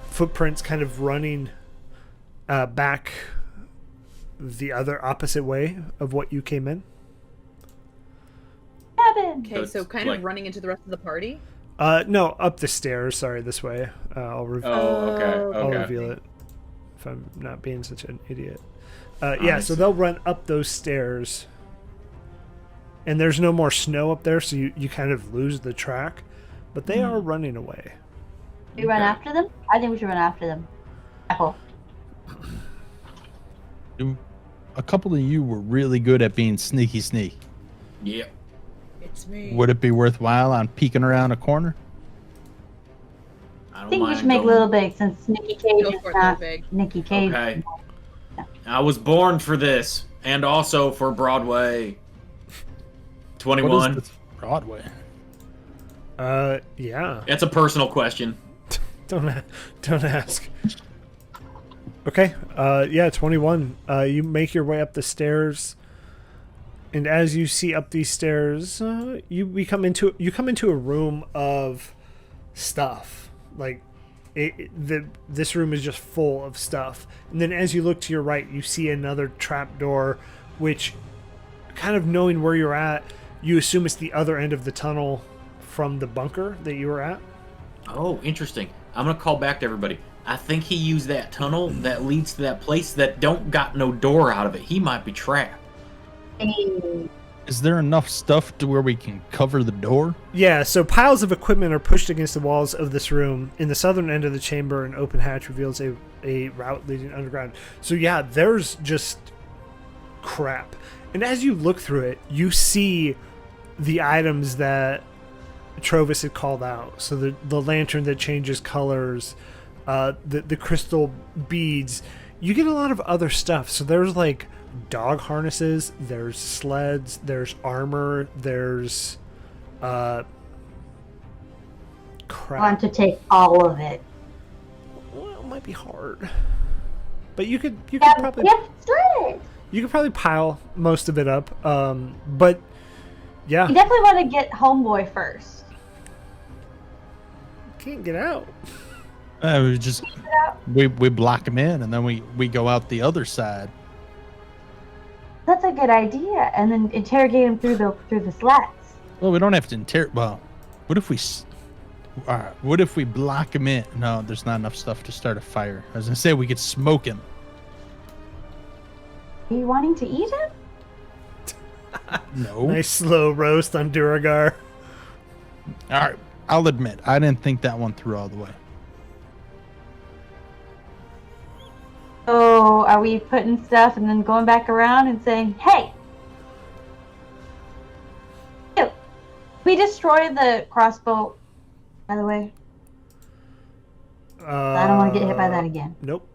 footprints kind of running back the other opposite way of what you came in. Okay, so kind of running into the rest of the party? No, up the stairs. Sorry, this way. I'll reveal. I'll reveal it if I'm not being such an idiot. So they'll run up those stairs, and there's no more snow up there, so you kind of lose the track. But they are running away. We run after them? I think we should run after them. Apple. A couple of you were really good at being sneaky. Yeah. It's me. Would it be worthwhile on peeking around a corner? I think we should make Little Big, since Nicky Cage is not Nicky Cage. Okay. I was born for this, and also for Broadway. 21. What is this Broadway? Yeah. It's a personal question. Don't ask. Okay. 21. You make your way up the stairs, and as you see up these stairs, you come into a room of stuff. Like this room is just full of stuff. And then as you look to your right, you see another trapdoor, which, kind of knowing where you're at, you assume it's the other end of the tunnel from the bunker that you were at. Oh, interesting. I'm gonna call back to everybody. I think he used that tunnel that leads to that place that don't got no door out of it. He might be trapped. Is there enough stuff to where we can cover the door? Yeah, so piles of equipment are pushed against the walls of this room. In the southern end of the chamber, an open hatch reveals a route leading underground. So yeah, there's just crap. And as you look through it, you see the items that Trovis had called out. So the lantern that changes colors, the crystal beads. You get a lot of other stuff. So there's like dog harnesses, there's sleds, there's armor, there's crap. I want to take all of it. Well, it might be hard, but you could Yeah, probably sled. you could probably pile most of it up. But yeah, You definitely want to get Homeboy first. can't get out. We block him in, and then we go out the other side. That's a good idea. And then interrogate him through the slats. Well, we don't have to interrogate. Well, what if we block him in? No, there's not enough stuff to start a fire. I was gonna say we could smoke him. Are you wanting to eat him? No. Nice slow roast on Duergar. All right, I'll admit I didn't think that one through all the way. So are we putting stuff and then going back around and saying, hey, we destroyed the crossbow, by the way? I don't want to get hit by that again. Nope.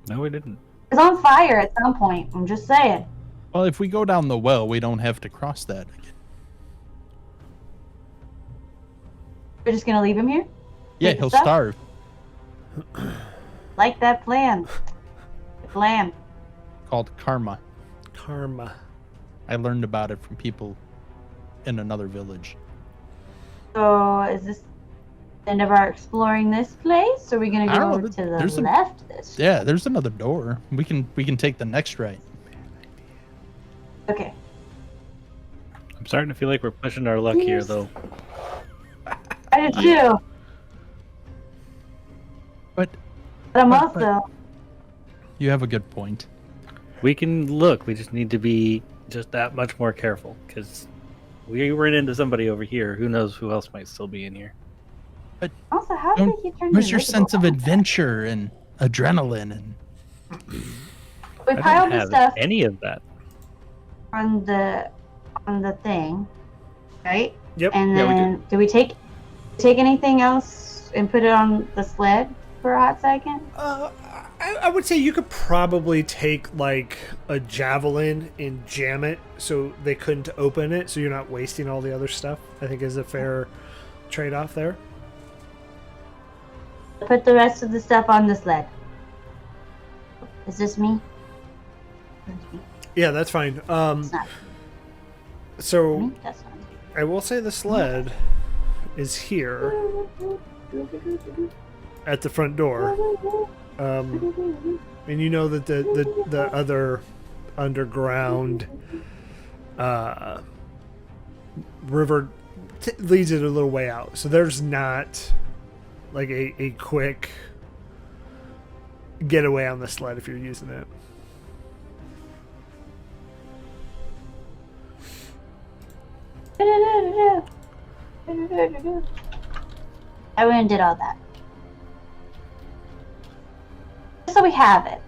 No, we didn't. It's on fire at some point. I'm just saying. Well, if we go down the well, we don't have to cross that again. We're just gonna leave him here? Yeah, Take he'll stuff? starve. Like that plan. The plan. Called karma. Karma. I learned about it from people in another village. So is this the end of our exploring this place? Or are we gonna I don't go know, to the there's left this Yeah, there's another door. We can take the next right. Okay. I'm starting to feel like we're pushing our luck here, Yes. though. I do too. But But I'm But- also you have a good point. We can look. We just need to be just that much more careful, because we ran into somebody over here. Who knows who else might still be in here? Also, how did Don't- you turn Where's your invisible sense of all that? adventure and adrenaline? And We I piled don't the have stuff any of that. on the thing, right? Yep. And Yeah, we then do we take anything else and put it on the sled for a hot second? I would say you could probably take like a javelin and jam it so they couldn't open it, so you're not wasting all the other stuff. I think is a fair trade-off there. Put the rest of the stuff on the sled. Is this me? That's me. Yeah, that's fine. It's not So me. That's not me. I will say the sled is here at the front door. And you know that the other underground river leads it a little way out. So there's not like a quick getaway on the sled if you're using it. I went and did all that. So we have it.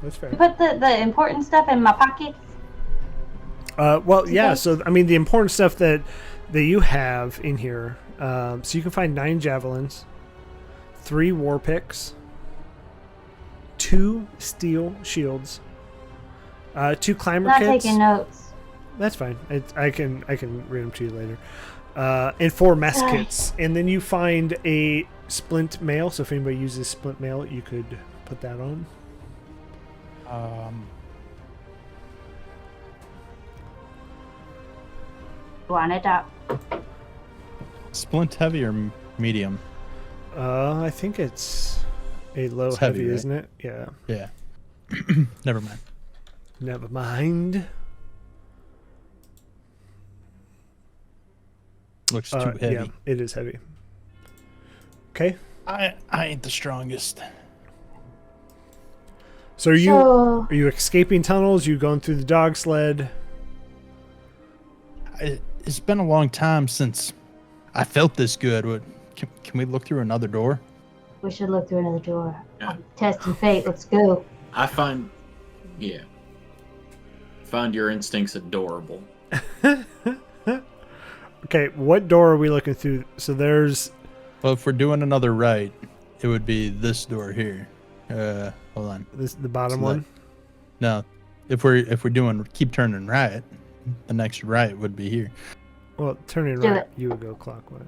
That's fair. Put the important stuff in my pockets. Well, yeah. Okay. So I mean, the important stuff that you have in here. So you can find 9 javelins, 3 war picks, 2 steel shields, 2 climber I'm not kits. taking notes. That's fine. I can read them to you later. And 4 mess Nice. kits, and then you find a splint mail. So if anybody uses splint mail, you could put that on. Want it up? splint heavy or medium? I think it's a low It's heavy, heavy, right? isn't it? Yeah. Yeah. Never mind. Never mind. Looks too heavy. Yeah, it is heavy. Okay. I ain't the strongest. So are So you escaping tunnels? You going through the dog sled? It's been a long time since I felt this good. Can we look through another door? we should look through another door. Yeah. Testing fate. Let's go. I find your instincts adorable. Okay, what door are we looking through? So there's Well, if we're doing another right, it would be this door here. Hold on. the bottom So one. No, if we're doing keep turning right, the next right would be here. Well, turning Do right, it. you would go clockwise.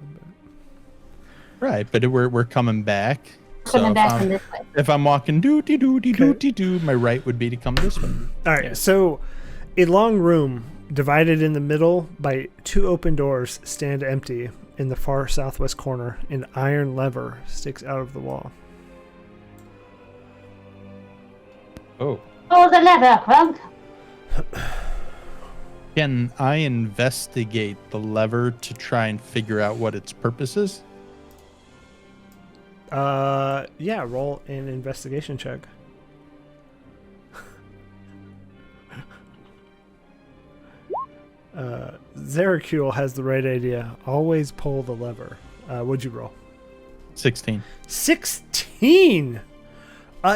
Right, but we're coming back. So Coming if back I'm- from this way. If I'm walking doo-dee-doo-dee-doo-dee-doo, my right would be to come this way. All right, so a long room divided in the middle by 2 open doors stand empty in the far southwest corner. An iron lever sticks out of the wall. Oh. Oh, the lever, Crunk. Can I investigate the lever to try and figure out what its purpose is? Yeah, roll an investigation check. Zeracule has the right idea. Always pull the lever. What'd you roll? 16. 16!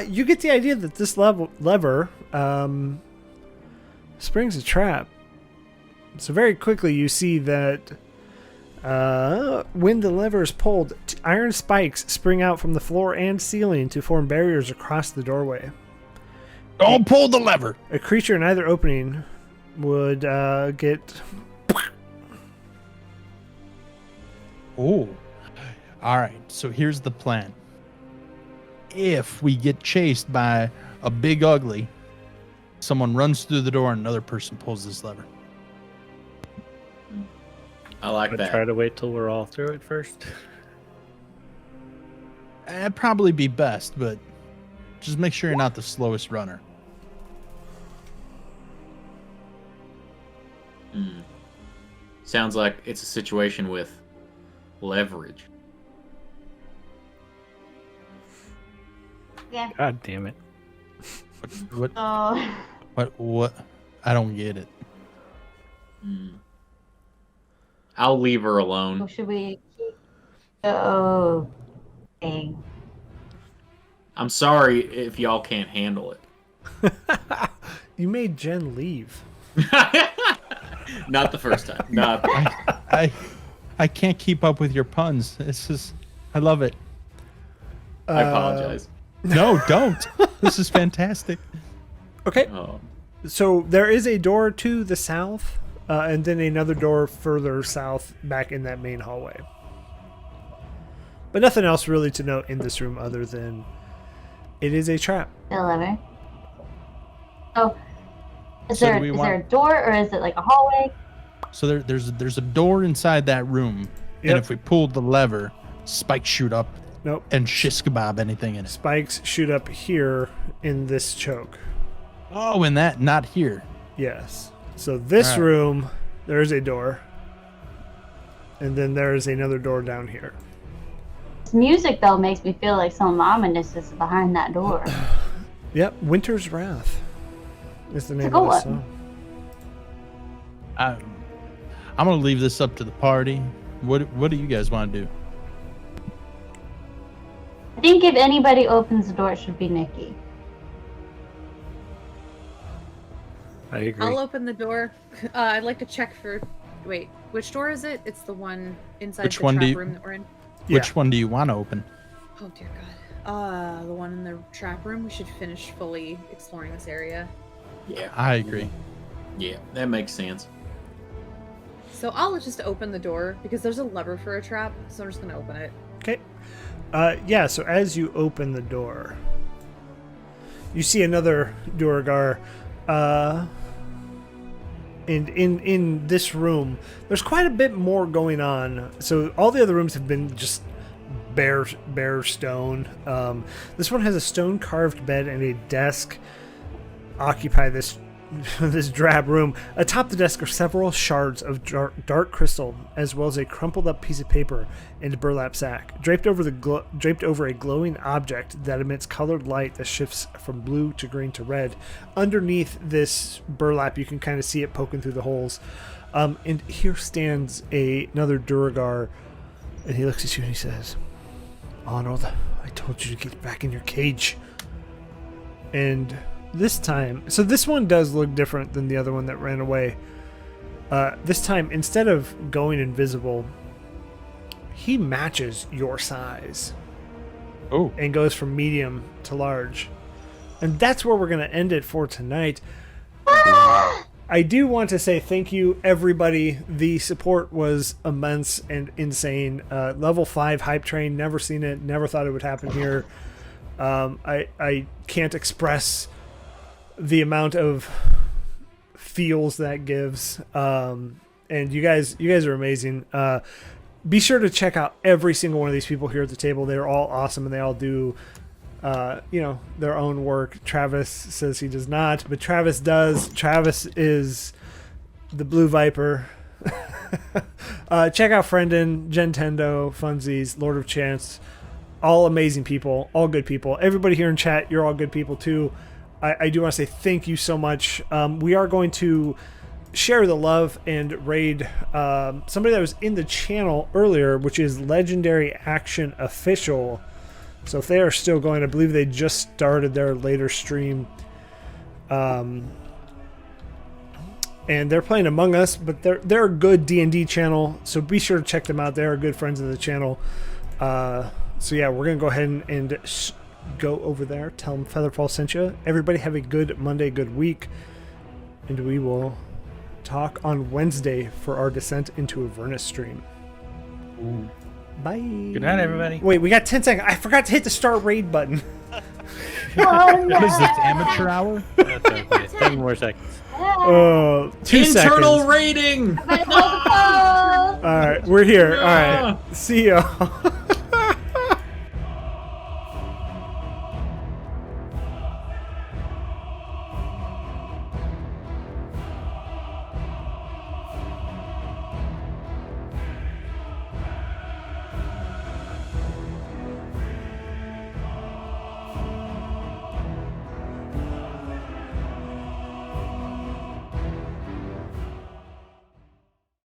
You get the idea that this lever springs a trap. So very quickly you see that when the lever is pulled, iron spikes spring out from the floor and ceiling to form barriers across the doorway. Don't pull the lever! A creature in either opening would get... Oh. Alright, so here's the plan. If we get chased by a big ugly, someone runs through the door and another person pulls this lever. I like But that. try to wait till we're all through it first. That'd probably be best, but just make sure you're not the slowest runner. Sounds like it's a situation with leverage. Yeah. God damn it. What? Oh. What? I don't get it. I'll leave her alone. Should we Oh, dang. I'm sorry if y'all can't handle it. You made Jen leave. Not the first time. Not. I can't keep up with your puns. I love it. I apologize. No, don't. This is fantastic. Okay. Oh. So there is a door to the south, and then another door further south back in that main hallway. But nothing else really to note in this room other than it is a trap. The lever. Oh, is So there do we is want- there a door or is it like a hallway? So there's a door inside that room, Yep. and if we pulled the lever, spikes shoot up Nope. and shish kebab anything in it. Spikes shoot up here in this choke. Oh, and that not here. Yes. So this Alright. room, there's a door. And then there's another door down here. This music though makes me feel like some ominous is behind that door. Yep. Winter's Wrath is the name a good of this one. song. I'm gonna leave this up to the party. What do you guys want to do? I think if anybody opens the door, it should be Nikki. I agree. I'll open the door. I'd like to check for. Wait, which door is it? It's the one inside Which the one do trap you- room that we're in. Yeah. Which one do you want to open? Oh dear God. The one in the trap room. We should finish fully exploring this area. Yeah. I agree. Yeah. That makes sense. So I'll just open the door because there's a lever for a trap. So I'm just gonna open it. Okay. Yeah, so as you open the door, you see another Duergar. And in this room, there's quite a bit more going on. So all the other rooms have been just bare stone. This one has a stone carved bed and a desk occupy this this drab room. Atop the desk are several shards of dark crystal, as well as a crumpled up piece of paper and a burlap sack draped over a glowing object that emits colored light that shifts from blue to green to red. Underneath this burlap, you can kind of see it poking through the holes. And here stands another Duergar, and he looks at you and he says, "Arnold, I told you to get back in your cage." And this time, so this one does look different than the other one that ran away. This time, instead of going invisible, he matches your size Oh, and goes from medium to large. And that's where we're going to end it for tonight. I do want to say thank you, everybody. The support was immense and insane. Level 5 hype train, never seen it, never thought it would happen here. I can't express the amount of feels that gives. And you guys are amazing. Be sure to check out every single one of these people here at the table. They're all awesome and they all do their own work. Travis says he does not, but Travis does. Travis is the Blue Viper. Check out Friendin, Gentendo, Funsies, Lord of Chance. All amazing people, all good people. Everybody here in chat, you're all good people too. I do want to say thank you so much. We are going to share the love and raid somebody that was in the channel earlier, which is Legendary Action Official. So if they are still going, I believe they just started their later stream. And they're playing Among Us, but they're a good D&D channel, so be sure to check them out. They are good friends of the channel. So yeah, we're going to go ahead and go over there. Tell them FeatherFall sent you. Everybody have a good Monday, good week. And we will talk on Wednesday for our Descent into Avernus stream. ooh. Bye. Good night, everybody. Wait, we got 10 seconds. I forgot to hit the start raid button. Oh, What is this, amateur hour? That's okay. 10 more seconds. Oh, 2 Internal seconds. rating. Everybody hold the pose. All right, we're here. All right. See y'all.